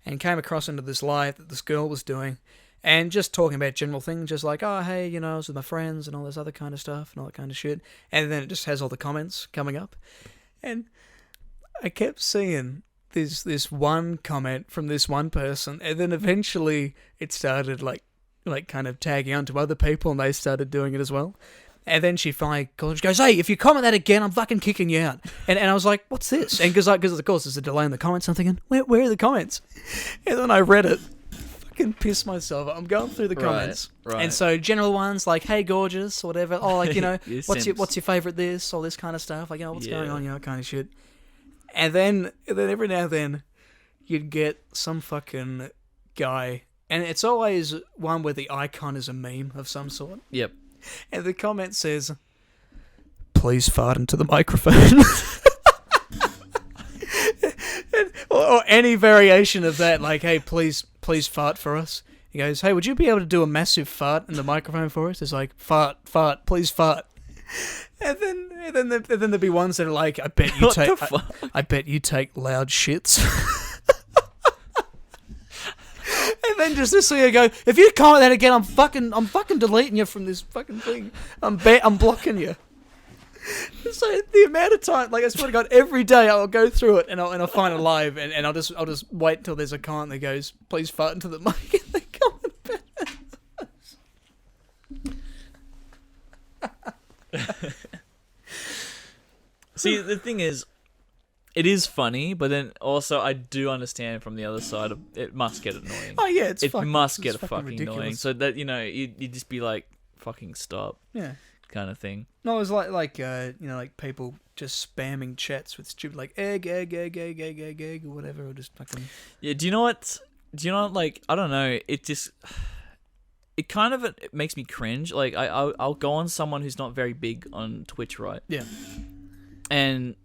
and came across into this live that this girl was doing, and just talking about general things, just like, oh, hey, you know, I was with my friends and all this other kind of stuff and all that kind of shit. And then it just has all the comments coming up. And I kept seeing this one comment from this one person, and then eventually it started like kind of tagging on to other people, and they started doing it as well. And then she finally called, she goes, hey, if you comment that again, I'm fucking kicking you out. And I was like, what's this? And because of course there's a delay in the comments, I'm thinking, where are the comments? And then I read it, fucking pissed myself. I'm going through the comments. Right. And so general ones like, hey, gorgeous, or whatever. Oh, like, you know, what's your favorite this, all this kind of stuff. Like, you know, what's going on, you know, kind of shit. And then every now and then you'd get some fucking guy, and it's always one where the icon is a meme of some sort. Yep. And the comment says, please fart into the microphone. or any variation of that, like, hey, please fart for us. He goes, hey, would you be able to do a massive fart in the microphone for us? It's like, fart, please fart. And then there'd be ones that are like, I bet you take loud shits. And then just this year go, if you comment that again, I'm fucking deleting you from this fucking thing. I'm blocking you. So the amount of time, like I swear to God, every day I'll go through it and I'll find it live, and I'll just wait until there's a comment that goes, please fart into the mic, and they comment back. See, the thing is, it is funny, but then also I do understand from the other side of it must get annoying. Oh yeah, it must get fucking ridiculous. annoying. So that, you know, you just be like, fucking stop. Yeah. Kind of thing. No, it was like you know, like people just spamming chats with stupid like egg or whatever, or just fucking. Yeah. Do you know what? Like, I don't know. It just. It kind of it makes me cringe. Like I'll go on someone who's not very big on Twitch, right? Yeah. And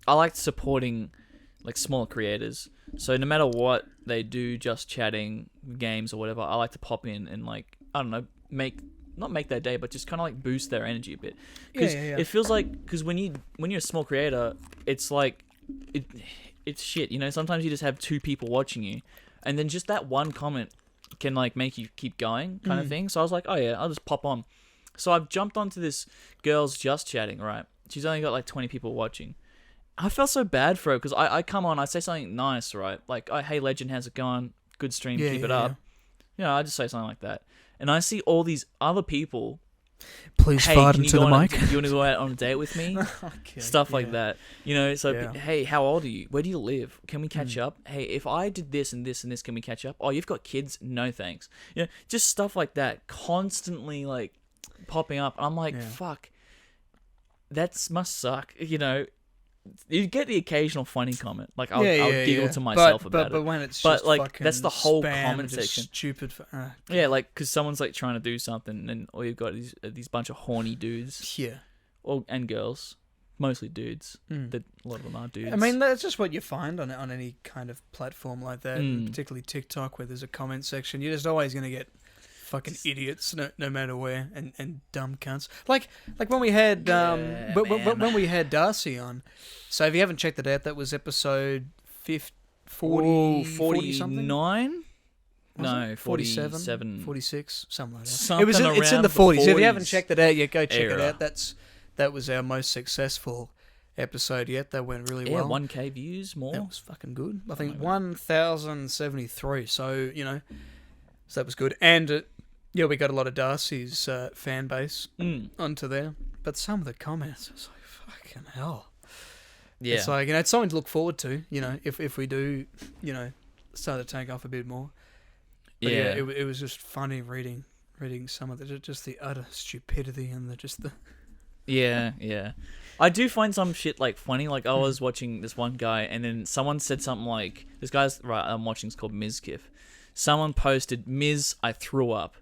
I like supporting like smaller creators. So no matter what they do, just chatting, games or whatever, I like to pop in and, like, I don't know, not make their day, but just kind of like boost their energy a bit. Because it feels like, because when you're a small creator, it's like it's shit. You know, sometimes you just have 2 people watching you, and then just that one comment can like make you keep going, kind of thing. So I was like, oh yeah, I'll just pop on. So I've jumped onto this girl's just chatting, right? She's only got like 20 people watching. I felt so bad for her because I come on, I say something nice, right? Like, oh, hey, legend, how's it going? Good stream, keep it up. You know, I just say something like that. And I see all these other people. Please fart into the mic. You want to go out on a date with me? Okay, stuff like that. You know, so, hey, how old are you? Where do you live? Can we catch up? Hey, if I did this and this and this, can we catch up? Oh, you've got kids? No, thanks. You know, just stuff like that constantly, like, popping up. I'm like, fuck, that must suck. You know, you get the occasional funny comment. Like, I'll giggle to myself about it. But when it's just like, that's the whole spam, comment section. Stupid. Yeah, like, because someone's like trying to do something, and all you've got is these bunch of horny dudes. Yeah. And girls. Mostly dudes. A lot of them are dudes. I mean, that's just what you find on any kind of platform like that, particularly TikTok, where there's a comment section. You're just always going to get fucking idiots, no matter where, and dumb cunts. Like when we had when we had Darcy on. So if you haven't checked it out, that was episode 40 something. 49? No, 47, 46, something like that. Something it's in the 40s. If you haven't checked it out yet, go check it out. That was our most successful episode yet. That went really well. 1K views more. That was fucking good. I think 1,073. So, you know, so that was good. And we got a lot of Darcy's fan base onto there. But some of the comments, it's like, fucking hell. Yeah. It's like, you know, it's something to look forward to, you know, if we do, you know, start to take off a bit more. But it was just funny reading some of just the utter stupidity and the. Yeah. I do find some shit like funny. Like, I was watching this one guy, and then someone said something like, this guy's I'm watching is called Mizkif. Someone posted, Miz, I threw up.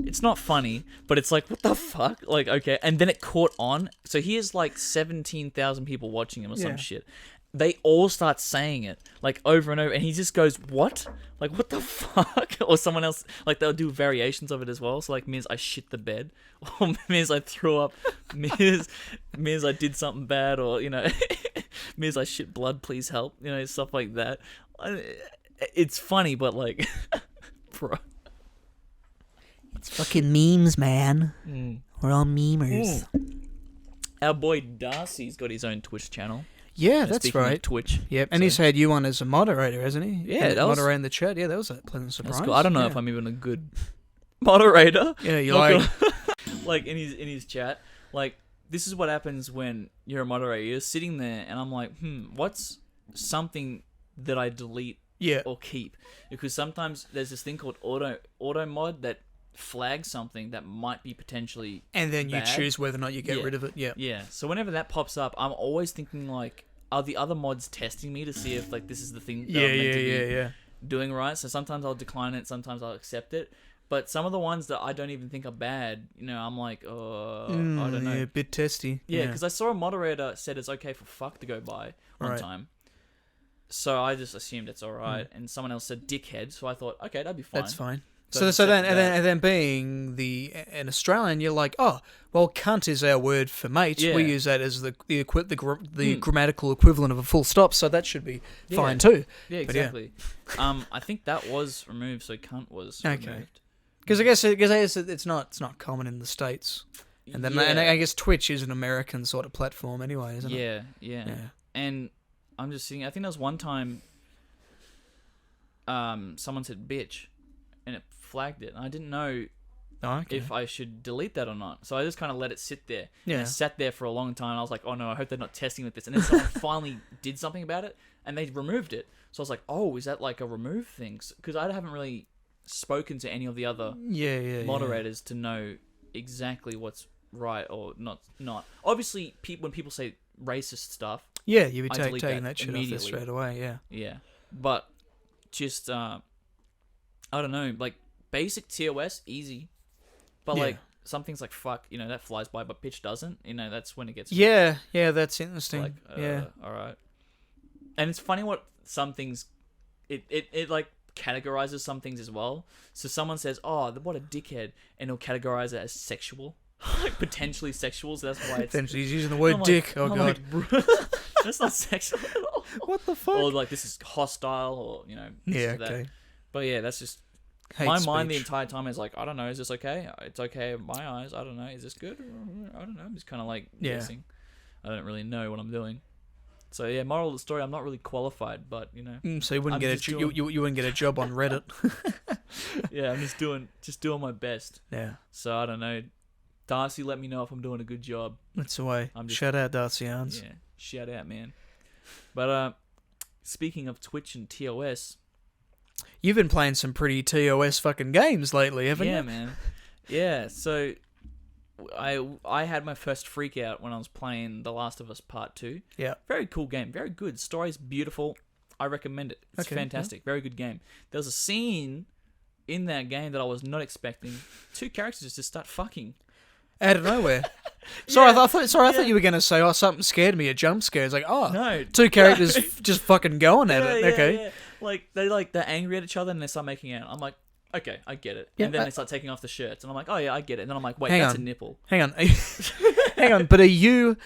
It's not funny, but it's like, what the fuck? Like, okay. And then it caught on. So he has like 17,000 people watching him or some shit. They all start saying it, like, over and over. And he just goes, what? Like, what the fuck? Or someone else, like, they'll do variations of it as well. So, like, Miz, I shit the bed. Or Miz, I threw up. Miz, I did something bad. Or, you know, Miz, I shit blood, please help. You know, stuff like that. It's funny, but, like, bro. It's fucking memes, man. We're all memers. Our boy Darcy's got his own Twitch channel. Yeah, that's Speaking of right. Twitch. Yep, and he's had you on as a moderator, hasn't he? Yeah, And that was- moderating the chat. Yeah, that was a pleasant surprise. That's cool. I don't know Yeah. if I'm even a good moderator. Yeah, you Not like. gonna- like in his chat. Like, this is what happens when you're a moderator. You're sitting there, and I'm like, what's something that I delete Yeah. or keep? Because sometimes there's this thing called auto mod that flags something that might be potentially And then you bad. choose whether or not you get Yeah. rid of it. Yeah. Yeah. So whenever that pops up, I'm always thinking like, are the other mods testing me to see if like this is the thing that I'm meant to be doing right? So sometimes I'll decline it, sometimes I'll accept it. But some of the ones that I don't even think are bad, I'm like, I don't know. Yeah, a bit testy. Yeah, because I saw a moderator said it's okay for fuck to go by one time. So I just assumed it's alright. And someone else said dickhead, so I thought, okay, that'd be fine. That's fine. So So, I so then, accepted that. and then being an Australian, you're like, oh, well, cunt is our word for mate. Yeah. We use that as the grammatical equivalent of a full stop, so that should be fine too. Yeah, But yeah. exactly. I think that was removed, so cunt was Okay. removed. Because I guess it's not common in the States, and then and I guess Twitch is an American sort of platform anyway, isn't it? Yeah. Yeah. And I'm just thinking, I think there was one time someone said bitch and it flagged it. And I didn't know Oh, okay. if I should delete that or not. So I just kind of let it sit there. Yeah. And it sat there for a long time. I was like, oh no, I hope they're not testing with this. And then someone finally did something about it and they removed it. So I was like, oh, is that like a remove thing? Because I haven't really spoken to any of the other yeah. moderators to know exactly what's right or not. Obviously, when people say racist stuff, Yeah, you'd be I taking delete that shit off there immediately. straight away. Yeah. yeah. But just I don't know, like basic TOS easy, but Yeah. like some things like fuck, that flies by, but bitch doesn't. That's when it gets Yeah, that's interesting. like yeah. all right. And it's funny what some things it like categorizes some things as well. So someone says, "Oh, what a dickhead," and it'll categorize it as sexual, like potentially sexual. So that's why it's. Then he's using the word I'm like- dick. Oh I'm god. like, bro, that's not sexual at all. What the fuck? Or like this is hostile, or this Yeah. is that. Okay. But yeah, that's just Hate my mind the speech. entire time is like, I don't know, is this okay? It's okay in my eyes. I don't know, is this good? I don't know. I'm just kind of like Yeah. guessing. I don't really know what I'm doing. So yeah, moral of the story: I'm not really qualified, but So you wouldn't I'm get just you wouldn't get a job on Reddit. yeah, I'm just doing my best. Yeah. So I don't know. Darcy, let me know if I'm doing a good job. That's the way. I'm just- Shout out Darcy Arns. Yeah, shout out, man. But speaking of Twitch and TOS, You've been playing some pretty TOS fucking games lately, haven't yeah, you? man. Yeah, so I had my first freak out when I was playing The Last of Us Part 2. Yeah. Very cool game, very good. Story's beautiful. I recommend it. It's Okay, fantastic. Very good game. There was a scene in that game that I was not expecting. Two characters just start fucking. Out of nowhere. Sorry, I thought you were gonna say, oh, something scared me, a jump scare. It's like, oh, No. two characters just fucking going at it. Yeah, Okay. yeah. Like they're angry at each other and they start making out. I'm like, okay, I get it. Yeah, And then they start taking off the shirts and I'm like, oh yeah, I get it. And then I'm like, wait, Hang that's on. a nipple. Hang on. Hang on, but are you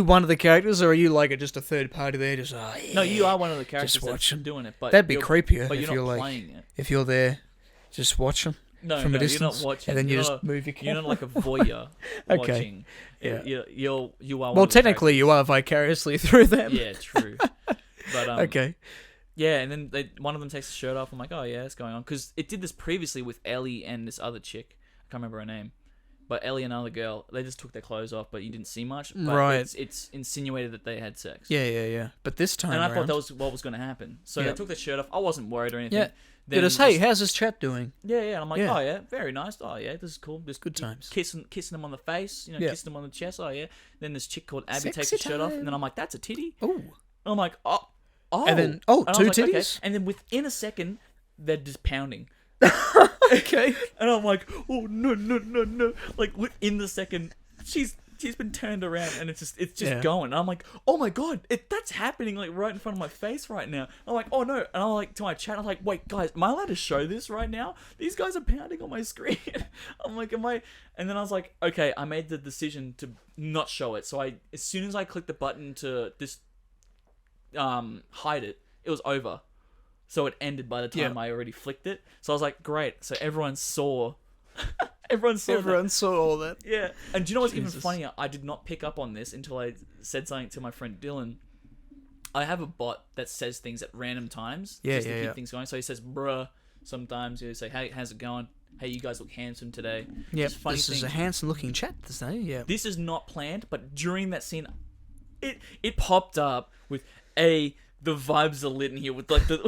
one of the characters, or are you like just a third party there? Just yeah. No, you are one of the characters Just that's watching. doing it. But That'd be you're- creepier But if you're you're not like playing it. if you're there, just watching No, from a no, you're distance, not watching. and then you You're just not- move your You're camera. not like a voyeur Okay. watching. Yeah. You are. One Well, of the technically, you are vicariously through them. characters. Yeah, true. But Okay. Yeah, and then one of them takes the shirt off. I'm like, oh yeah, it's going on because it did this previously with Ellie and this other chick. I can't remember her name, but Ellie and another girl. They just took their clothes off, but you didn't see much. But Right. It's insinuated that they had sex. Yeah. But this time And I around, thought that was what was going to happen. So Yeah. they took their shirt off. I wasn't worried or anything. yeah. Then It was, hey, how's this chat doing? Yeah. And I'm like, Yeah. oh yeah, very nice. Oh yeah, this is cool. This Good times. Kissing them on the face. Yeah. Kissing them on the chest. Oh yeah. Then this chick called Abby Sexy takes her shirt off, time. and then I'm like, that's a titty. Ooh. And I'm like, oh. And then, I was two like, okay. titties? And then within a second, they're just pounding. Okay. And I'm like, oh no. Like within the second, she's been turned around and it's just Yeah. going. And I'm like, oh my god, that's happening like right in front of my face right now. I'm like, oh no. And I'm like to my chat, I'm like, wait guys, am I allowed to show this right now? These guys are pounding on my screen. I'm like, am I? And then I was like, okay, I made the decision to not show it. So as soon as I clicked the button to this hide it, it was over. So it ended by the time Yeah. I already flicked it. So I was like, great. So everyone saw Everyone saw that. Everyone saw all that. Yeah. And do you know what's Jesus. even funnier? I did not pick up on this until I said something to my friend Dylan. I have a bot that says things at random times. Yeah, just to yeah, keep yeah. things going. So he says, bruh, sometimes. He'll say, hey, how's it going? Hey, you guys look handsome today. Yep, Just funny this is things. a handsome-looking chap today. Yeah. This is not planned, but during that scene, it popped up with the vibes are lit in here with like the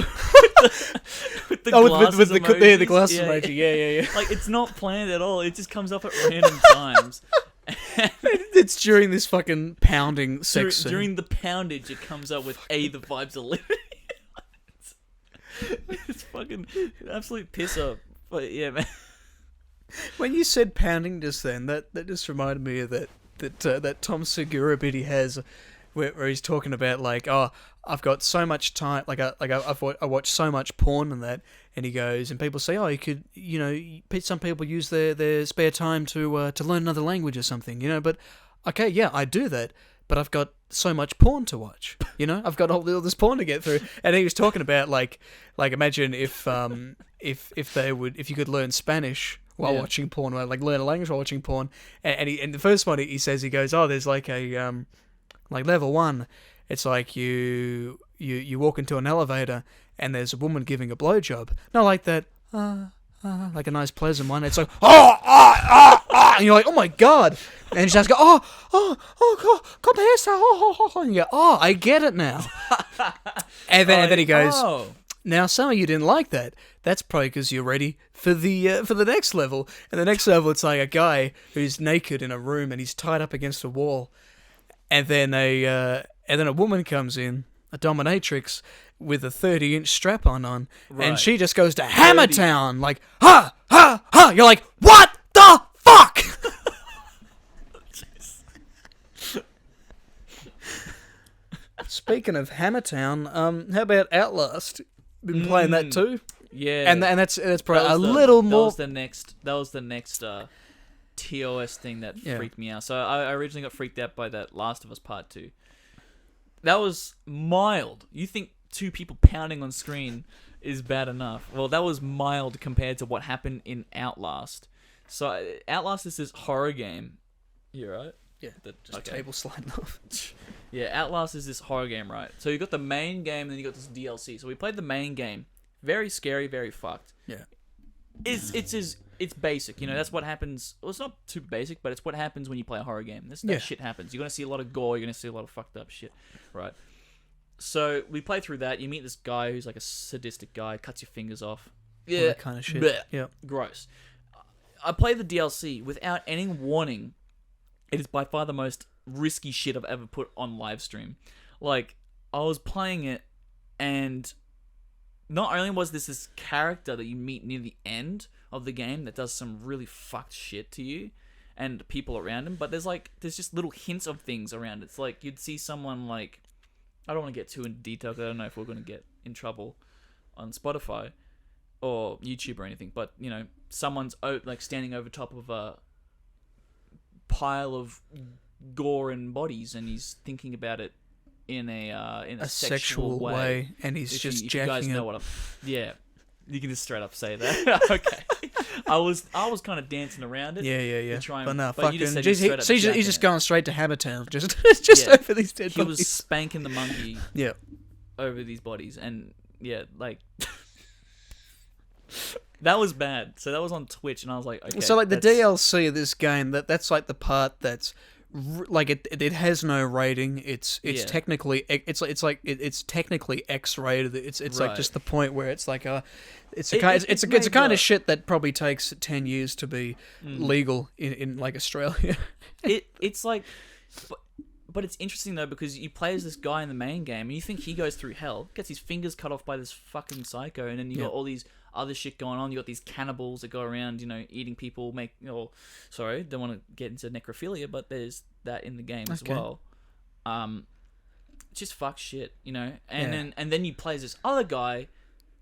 with the glasses with the emojis. glasses emoji. Yeah. Like it's not planned at all. It just comes up at random times. It's during this fucking pounding sex scene. During the poundage, it comes up with the vibes are lit. It's fucking absolute piss up. But yeah, man. When you said pounding just then, that just reminded me of that Tom Segura bit he has, where he's talking about like, oh, I've got so much time, I watch so much porn and that, and he goes, and people say, oh, you could, some people use their spare time to learn another language or something, but okay, yeah, I do that, but I've got so much porn to watch, I've got all this porn to get through, and he was talking about like imagine if you could learn Spanish while watching porn, like learn a language while watching porn, and the first one he says, he goes, oh, there's like a like level 1, it's like you walk into an elevator and there's a woman giving a blowjob, not like that, like a nice pleasant one. It's like and you're like, oh my god, and she has to go, oh, come here, sir, and you go, oh, I get it now, and then he goes, oh. Now, some of you didn't like that. That's probably because you're ready for the next level. And the next level, it's like a guy who's naked in a room and he's tied up against a wall. And then a woman comes in, a dominatrix, with a 30-inch strap-on on, and she just goes to Hammertown, like, ha, ha, ha. You're like, what the fuck? Speaking of Hammertown, how about Outlast? Been playing that too? Yeah. And that's probably a little more. That was the next TOS thing that freaked me out. So I originally got freaked out by that Last of Us Part 2. That was mild. You think 2 people pounding on screen is bad enough. Well, that was mild compared to what happened in Outlast. So Outlast is this horror game. You right? Yeah, just table sliding off. Yeah, Outlast is this horror game, right? So you got the main game, and then you got this DLC. So we played the main game. Very scary, very fucked. Yeah. It's basic, that's what happens. Well, it's not too basic, but it's what happens when you play a horror game. That shit happens. You're gonna see a lot of gore. You're gonna see a lot of fucked up shit, right? So we play through that. You meet this guy who's like a sadistic guy, cuts your fingers off. Yeah, all that kind of shit. Blech. Yeah, gross. I played the DLC without any warning. It is by far the most risky shit I've ever put on live stream. Like, I was playing it, and not only was this character that you meet near the end of the game that does some really fucked shit to you and people around him, but there's just little hints of things around it. It's like you'd see someone like, I don't want to get too in detail because I don't know if we're going to get in trouble on Spotify or YouTube or anything, but someone's like standing over top of a pile of gore and bodies, and he's thinking about it in a sexual way, and he's if just you jacking guys know it. what I'm... Yeah, you can just straight up say that. Okay, I was kind of dancing around it. Yeah. To try and, But no, but you just fucking. said straight up He's jacking just it. going straight to Hammertown, just Yeah. over these dead He bodies. was spanking the monkey Yeah. over these bodies, and yeah, like that was bad. So that was on Twitch, and I was like, okay. So like the that's- DLC of this game, that's like the part that's like it has no rating. It's technically it's technically X-rated. It's like Right. just the point where it's like it's It- a it- it's it a made kind the- of shit that probably takes 10 years to be legal in like Australia. It's like, but it's interesting though, because you play as this guy in the main game, and you think he goes through hell, gets his fingers cut off by this fucking psycho, and then you got all these other shit going on. You got these cannibals that go around, eating people. Don't want to get into necrophilia, but there's that in the game as well. Just fuck shit, and then you play as this other guy,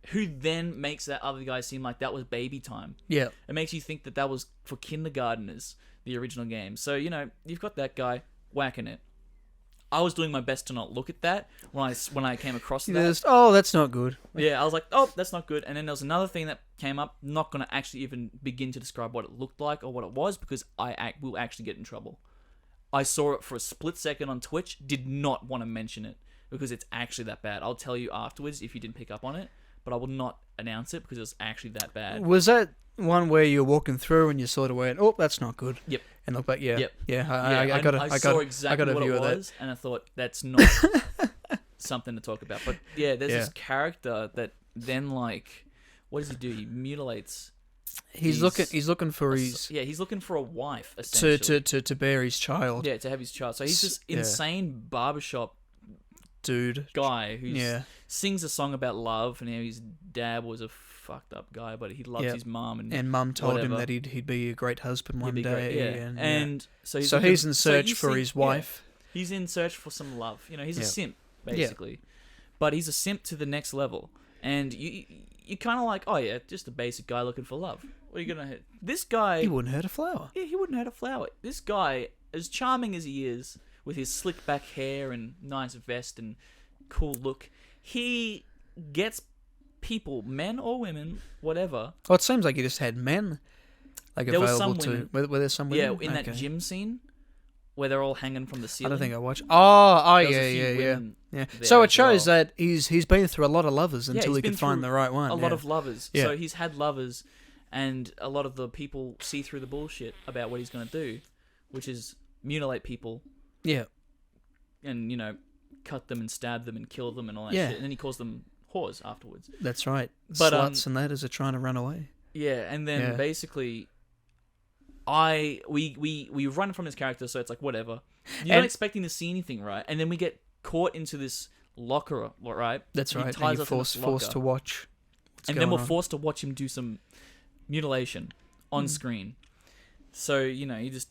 who then makes that other guy seem like that was baby time. Yeah. It makes you think that was for kindergarteners, the original game. So, you've got that guy whacking it. I was doing my best to not look at that when I came across that. That's not good. Yeah, I was like, oh, that's not good. And then there was another thing that came up. Not going to actually even begin to describe what it looked like or what it was because I will actually get in trouble. I saw it for a split second on Twitch. Did not want to mention it because it's actually that bad. I'll tell you afterwards if you didn't pick up on it, but I will not announce it because it's actually that bad. Was that one where you're walking through and you sort of went, "Oh, that's not good"? Yep. And look back, yeah, Yep. I saw exactly what it was, and I thought that's not something to talk about. But yeah, there's this character that then like, what does he do? He mutilates. He's looking for his he's looking for a wife essentially to bear his child. Yeah, to have his child. So he's this insane barbershop dude guy who sings a song about love, and how his dad was a fucked up guy, but he loves his mum, and mum told him that he'd be a great husband one day. And so he's in search for his wife. He's in search for some love. You know, he's a simp basically, but he's a simp to the next level. And you kind of like, oh yeah, just a basic guy looking for love. What are you gonna hit? This guy? He wouldn't hurt a flower. Yeah, he wouldn't hurt a flower. This guy, as charming as he is, with his slick back hair and nice vest and cool look, he gets people, men or women, whatever. Oh, it seems like he just had men there available to. Were there some women? Yeah, in that gym scene where they're all hanging from the ceiling. I don't think I watched. Oh, yeah. So it shows that he's been through a lot of lovers until he could find the right one. A lot of lovers. Yeah. So he's had lovers, and a lot of the people see through the bullshit about what he's going to do, which is mutilate people. Yeah. And, cut them and stab them and kill them and all that shit. And then he calls them whores afterwards. That's right. But, sluts and that as they're trying to run away. Yeah, and then basically we run from his character, so it's like whatever. You're not expecting to see anything, right? And then we get caught into this locker, right? That's right. And you're forced to watch. And then we're forced to watch him do some mutilation on screen. So, you just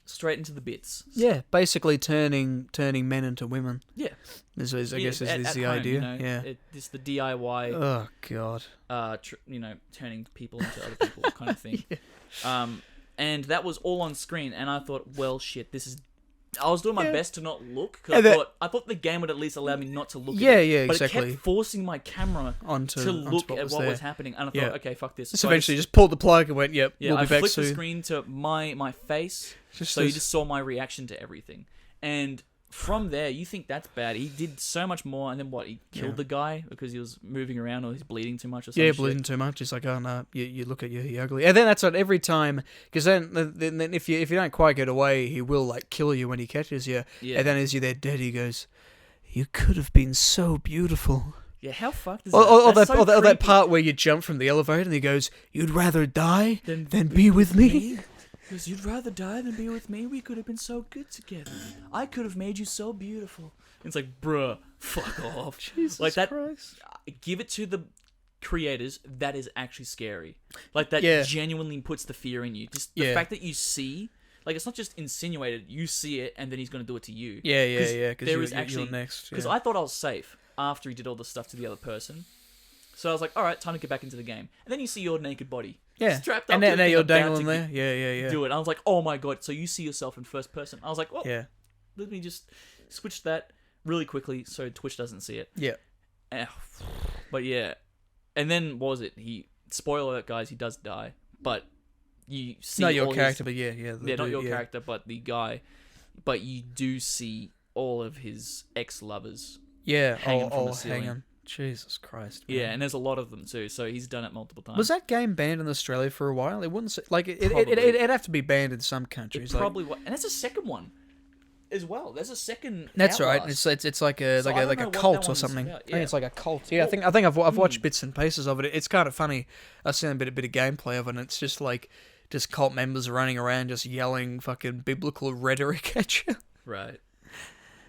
straight into the bits. Yeah, basically turning men into women. Yeah. I guess is the home, idea. It's the DIY. Oh god. Turning people into other people kind of thing. And that was all on screen, and I thought, well, shit, this is. I was doing my best to not look because I thought the game would at least allow me not to look. At it. But exactly. it kept forcing my camera to look at what was happening, and I thought, okay, fuck this. So eventually, just pulled the plug and went, "Yep, we'll be I back flicked soon." the screen to my face, you just saw my reaction to everything, and from there, you think that's bad. He did so much more, and then what? He killed the guy because he was moving around or he's bleeding too much or something. Yeah, bleeding too much. He's like, oh no, you look at you, you're ugly. And then that's what every time, because then if you don't quite get away, he will like kill you when he catches you. Yeah. And then as you're there dead, he goes, "You could have been so beautiful." Yeah, how fucked is that? Or that part where you jump from the elevator and he goes, "You'd rather die than be with me?" Because you'd rather die than be with me. We could have been so good together. I could have made you so beautiful. And it's like, bruh, fuck off. Jesus Christ. Give it to the creators. That is actually scary. Like, that genuinely puts the fear in you. Just the fact that you see, like, it's not just insinuated. You see it, and then he's going to do it to you. Yeah. Because you're next. Because I thought I was safe after he did all the stuff to the other person. So I was like, all right, time to get back into the game. And then you see your naked body. Yeah. Strapped up. And now you're dangling there. Yeah. Do it. I was like, oh my god. So you see yourself in first person. I was like, well, let me just switch that really quickly so Twitch doesn't see it. Yeah. But yeah. And then what was it? Spoiler alert, guys, he does die. But you see not your character, but yeah. Not your character, but the guy. But you do see all of his ex-lovers. Yeah. Hanging from the ceiling. Hanging. Jesus Christ. Man. Yeah, and there's a lot of them too, so he's done it multiple times. Was that game banned in Australia for a while? It wouldn't it'd have to be banned in some countries. Probably was. And there's a second one as well. There's a second. That's Outlast. right. It's like a cult or something. I think it's like a cult. Yeah, I think I've watched bits and pieces of it. It's kind of funny. I've seen a bit of gameplay of it, and it's just like cult members running around just yelling fucking biblical rhetoric at you. Right.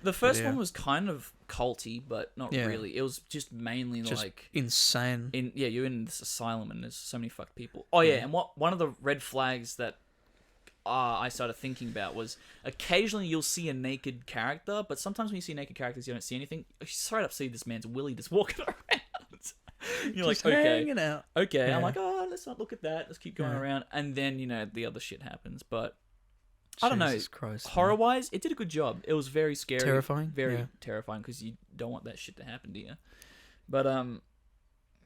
The first one was kind of culty, but not really. It was just mainly just like insane. You're in this asylum and there's so many fucked people. Oh yeah, and one of the red flags that I started thinking about was occasionally you'll see a naked character, but sometimes when you see naked characters, you don't see anything. You straight up see this man's willy just walking around. You're just like, hanging out. Okay. I'm like, oh, let's not look at that. Let's keep going around, and then the other shit happens, but. I don't know. Jesus Christ, man. Horror-wise, it did a good job. It was very scary. Terrifying? Very Yeah. terrifying because you don't want that shit to happen to you. But,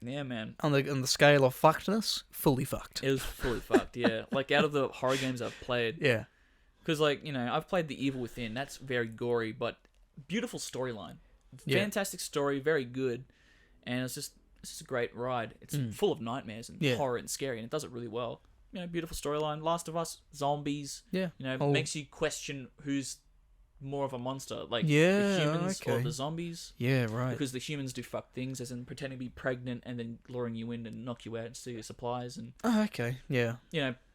yeah, man. On the scale of fuckedness, fully fucked. It was fully fucked, yeah. Like, out of the horror games I've played, Yeah. because, like, I've played The Evil Within. That's very gory, but beautiful storyline. Yeah. Fantastic story, very good. And it's just a great ride. It's full of nightmares and horror and scary, and it does it really well. Beautiful storyline. Last of Us, zombies. Yeah. Makes you question who's more of a monster, like Yeah, the humans or okay. the zombies. Yeah, right. Because the humans do fuck things, as in pretending to be pregnant and then luring you in and knock you out and steal your supplies, and Oh, okay. Yeah.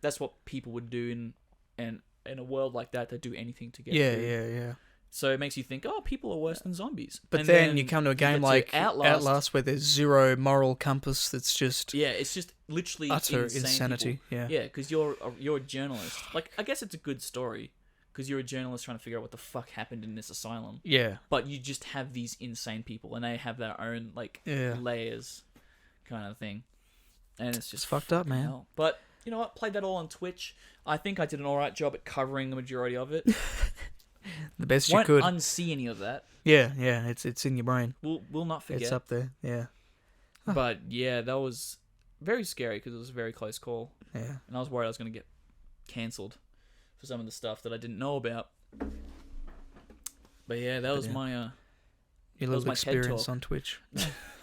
that's what people would do in a world like that. They'd do anything to get Yeah, food. yeah. So it makes you think, oh, people are worse than zombies. But And then you come to a game get like Outlast. where there's zero moral compass. That's just Yeah, it's just literally utter insane insanity. people. Yeah. Yeah, because you're a journalist. Like, I guess it's a good story because you're a journalist trying to figure out what the fuck happened in this asylum. Yeah. But you just have these insane people, and they have their own layers, kind of thing. And it's just fucked up, man. hell. But you know what? Played that all on Twitch. I think I did an alright job at covering the majority of it. The best you Won't could. unsee any of that. Yeah. It's in your brain. We'll not forget. It's up there. Yeah. But yeah, that was very scary because it was a very close call. Yeah. And I was worried I was going to get cancelled for some of the stuff that I didn't know about. But yeah, that was my Your was little my TED experience talk. on Twitch.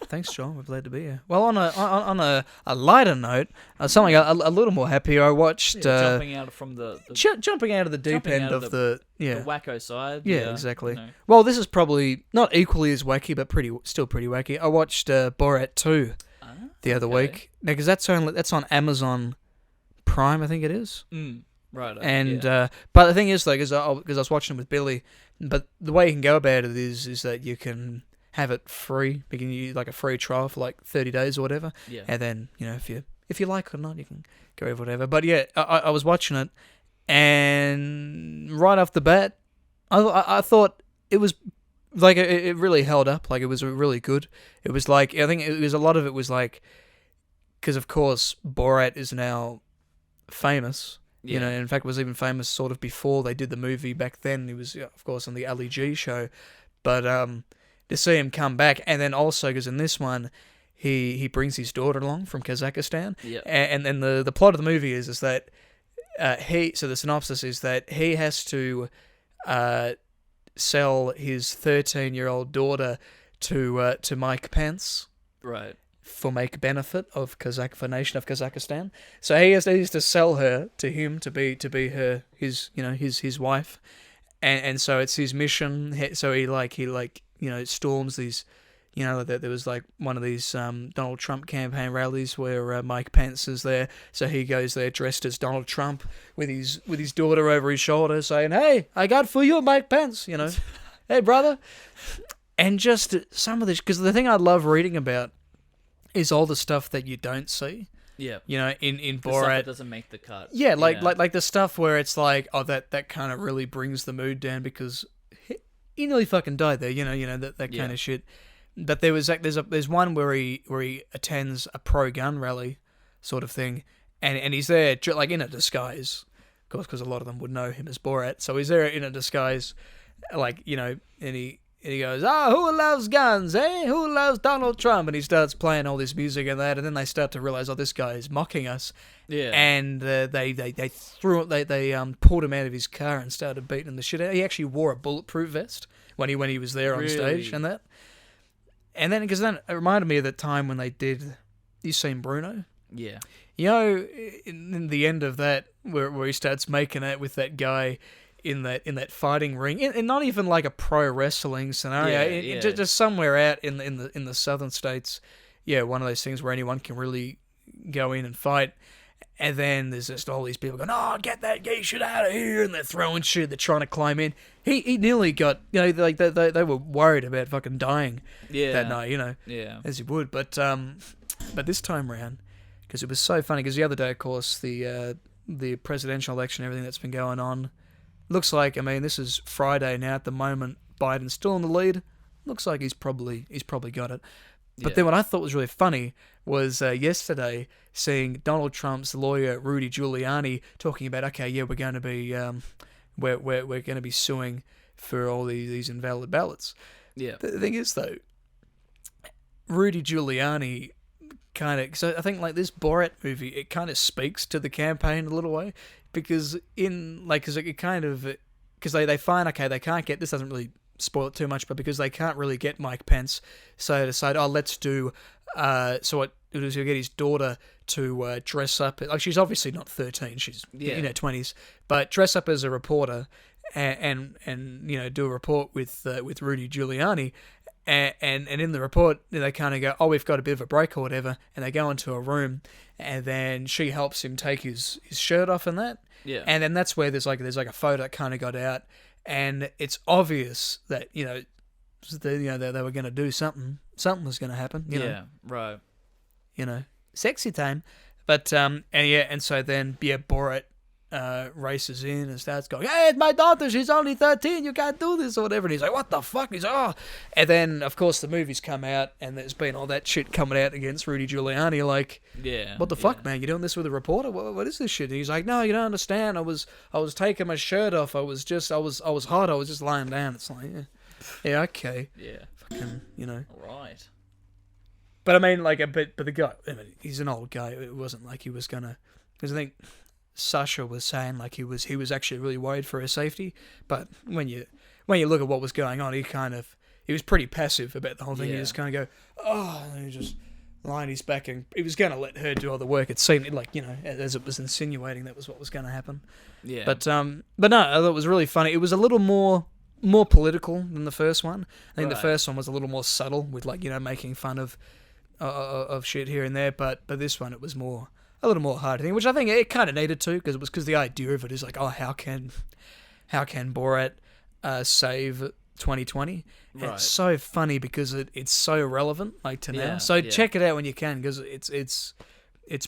Thanks, John. We're glad to be here. Well, on a lighter note, something a little more happier. I watched jumping out from the jumping out of the deep jumping end out of of the wacko side. Yeah, exactly. you know. Well, this is probably not equally as wacky, but still pretty wacky. I watched Borat 2 the other okay. week because that's on Amazon Prime, I think it is. Right. And yeah. but the thing is, though, because I was watching it with Billy, but the way you can go about it is that you can have it free. You can use like a free trial for like 30 days or whatever. Yeah. And then if you like it or not, you can go over whatever. But yeah, I was watching it, and right off the bat, I thought it was like it really held up. Like it was really good. It was like I think it was a lot of it was like because of course Borat is now famous. Yeah. In fact, was even famous sort of before they did the movie back then. He was, of course, on the Ali G show. But to see him come back, and then also, because in this one, he brings his daughter along from Kazakhstan. Yeah. And then the plot of the movie is that so the synopsis is that he has to sell his 13-year-old daughter to Mike Pence. Right. For make benefit of for nation of Kazakhstan, so he has to sell her to him to be his wife, and so it's his mission. So he storms these, there was like one of these Donald Trump campaign rallies where Mike Pence is there, so he goes there dressed as Donald Trump with his daughter over his shoulder, saying, "Hey, I got for you, Mike Pence," "Hey brother," and just some of this because the thing I love reading about is all the stuff that you don't see. Yeah. In The stuff Borat. that doesn't make the cut. Yeah, like the stuff where it's like, oh, that kind of really brings the mood down because he nearly fucking died there. That kind of shit. But there's one where he attends a pro gun rally, sort of thing, and he's there like in a disguise, of course, because a lot of them would know him as Borat. So he's there in a disguise, like and he goes, who loves guns, eh? Who loves Donald Trump? And he starts playing all this music and that, and then they start to realize, this guy is mocking us. Yeah. And they pulled him out of his car and started beating the shit out. He actually wore a bulletproof vest when he was there on stage and that. And then because then it reminded me of the time when they did. You seen Bruno? Yeah. In the end of that, where he starts making it with that guy. In that fighting ring, and not even like a pro wrestling scenario, just somewhere out in the southern states, one of those things where anyone can really go in and fight, and then there's just all these people going, get that gay shit out of here, and they're throwing shit, they're trying to climb in. He nearly got, like they were worried about fucking dying that night, as you would, but this time round, because it was so funny, because the other day, of course, the presidential election, everything that's been going on. Looks like, this is Friday now at the moment. Biden's still in the lead. Looks like he's probably got it. But then what I thought was really funny was yesterday seeing Donald Trump's lawyer Rudy Giuliani talking about, we're going to be we're going to be suing for all these invalid ballots. Yeah. The thing is, though, Rudy Giuliani kind of... So I think, like, this Borat movie, it kind of speaks to the campaign a little way, because because it kind of... Because they find, okay, they can't get... This doesn't really spoil it too much, but because they can't really get Mike Pence, so they decide, let's do... so what it was, he'll get his daughter to dress up... Like, she's obviously not 13, she's, 20s, but dress up as a reporter and do a report with Rudy Giuliani. And in the report, they kind of go, we've got a bit of a break or whatever, and they go into a room, and then she helps him take his shirt off and that. Yeah. And then that's where there's like a photo that kind of got out, and it's obvious that, they were going to do something. Something was going to happen, Yeah, right. Sexy time. But, and so then, Borat races in and starts going, hey, it's my daughter, she's only 13, you can't do this, or whatever. And he's like, what the fuck? He's like, And then, of course, the movie's come out, and there's been all that shit coming out against Rudy Giuliani, like, what the fuck, man? You doing this with a reporter? What is this shit? And he's like, no, you don't understand. I was taking my shirt off. I was hot. I was just lying down. It's like, yeah, okay. Yeah. Fucking, Right. But I mean, like, but the guy, he's an old guy. It wasn't like he was gonna, because I think Sasha was saying like he was actually really worried for her safety. But when you look at what was going on, he was pretty passive about the whole thing. Yeah. He just kind of go, and he just lying his back, and he was going to let her do all the work. It seemed like, as it was insinuating that was what was going to happen. Yeah. But no, I thought it was really funny. It was a little more political than the first one. I think the first one was a little more subtle with like, making fun of shit here and there. But this one, it was a little more hard, which I think it kind of needed to, because the idea of it is like, how can Borat save 2020? Right. It's so funny because it's so relevant, like, to now. Yeah, So yeah. check it out when you can, because it's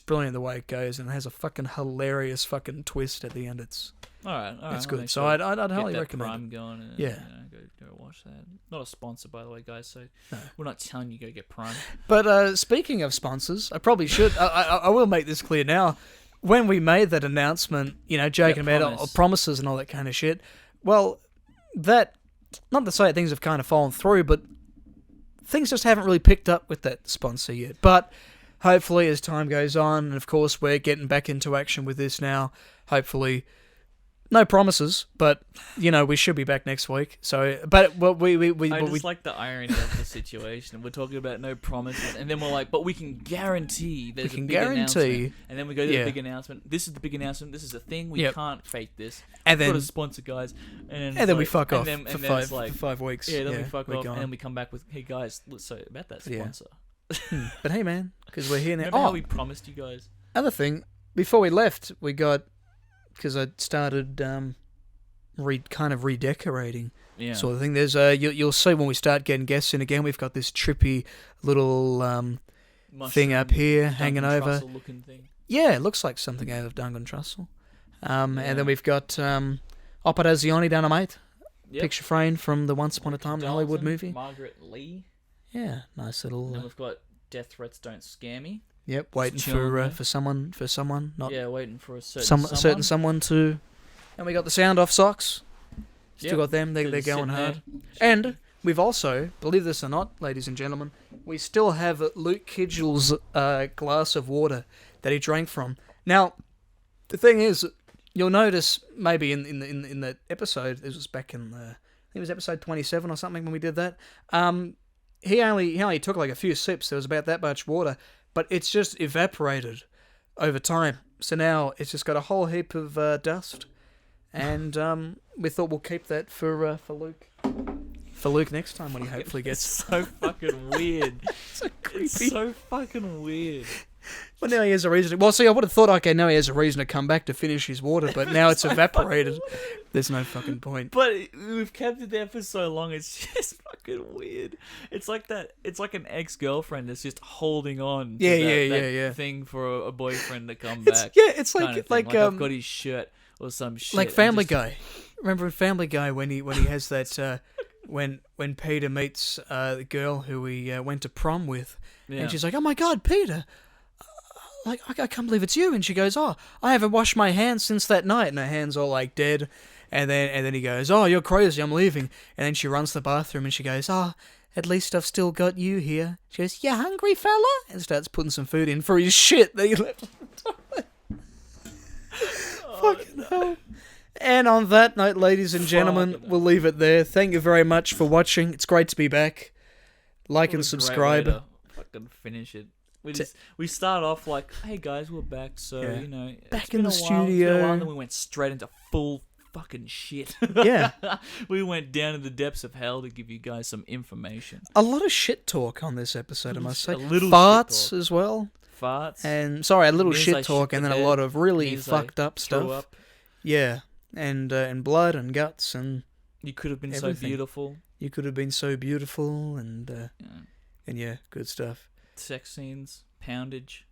brilliant the way it goes, and it has a fucking hilarious fucking twist at the end. It's All right. it's I'll good. make So sure I'd get highly that recommend Prime it. going and, Yeah. go watch that. Not a sponsor, by the way, guys, so we're not telling you go get Prime. But speaking of sponsors, I probably should. I will make this clear now. When we made that announcement, joking about promises and all that kind of shit, well, that, not to say that things have kind of fallen through, but things just haven't really picked up with that sponsor yet. But hopefully, as time goes on, and of course we're getting back into action with this now, hopefully, no promises, but we should be back next week. So, but we I just like the irony of the situation. We're talking about no promises, and then we're like, but we can guarantee there's a big announcement. And then we go to the big announcement. This is the big announcement. This is a thing. We can't fake this. And then got a sponsor, guys. And then we fuck off for for 5 weeks. Yeah, then we fuck off, gone. and then we come back with, hey guys, so about that sponsor. But hey, man, because we're here now. Remember how we promised you guys? Other thing, before we left, we got, because I started kind of redecorating sort of thing. There's you'll see when we start getting guests in again, we've got this trippy little thing up here hanging over. Looking thing. Yeah, it looks like something out of Duncan Trussell. And then we've got Operazione Dynamite, picture frame from the Once Upon a Time in Hollywood movie. Margaret Lee. Yeah, nice little. And then we've got Death Threats Don't Scare Me. Yep, waiting for someone, not waiting for a certain someone to. And we got the Sound Off socks. Still got them. They're going hard. And we've also, believe this or not, ladies and gentlemen, we still have Luke Kidgell's glass of water that he drank from. Now, the thing is, you'll notice maybe in that episode, this was back in I think it was episode 27 or something when we did that. He only took like a few sips. There was about that much water, but it's just evaporated over time. So now it's just got a whole heap of dust, and we thought we'll keep that for Luke. For Luke next time when he hopefully gets. So fucking weird. So creepy. It's so fucking weird. Well, now he has a reason. Well, see, I would have thought, okay, now he has a reason to come back to finish his water, but now it's evaporated. There's no fucking point. But we've kept it there for so long. It's just fucking weird. It's like that. It's like an ex-girlfriend that's just holding on. To that thing for a boyfriend to come back. It's like I've got his shirt or some shit. Like Family Guy. Remember in Family Guy when he has that when Peter meets the girl who he went to prom with, and she's like, "Oh my God, Peter." Like, I can't believe it's you. And she goes, "Oh, I haven't washed my hands since that night." And her hands all like dead. And then he goes, "Oh, you're crazy, I'm leaving." And then she runs to the bathroom and she goes, "Oh, at least I've still got you here." She goes, "You hungry, fella?" And starts putting some food in for his shit that he left on the toilet. Fucking hell. And on that note, ladies and gentlemen, we'll leave it there. Thank you very much for watching. It's great to be back. Like and subscribe. Great way to fucking finish it. We start off like, "Hey guys, we're back." So Back in the studio. It's been a while, and then we went straight into full fucking shit. Yeah. We went down to the depths of hell to give you guys some information. A lot of shit talk on this episode, I must say. A little farts shit talk. as well. Farts. And sorry, a little Means shit I talk, shit and the then a bed. lot of really Means fucked I up threw stuff. up. Yeah, and blood and guts, and You could have been Everything. so beautiful. you could have been so beautiful, and good stuff. Sex scenes, poundage.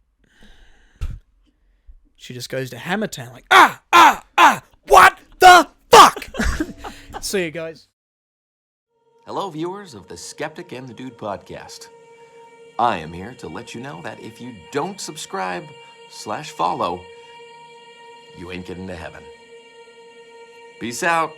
She just goes to Hammertown like, what the fuck? See you guys. Hello, viewers of the Skeptic and the Dude podcast. I am here to let you know that if you don't subscribe/follow, you ain't getting to heaven. Peace out.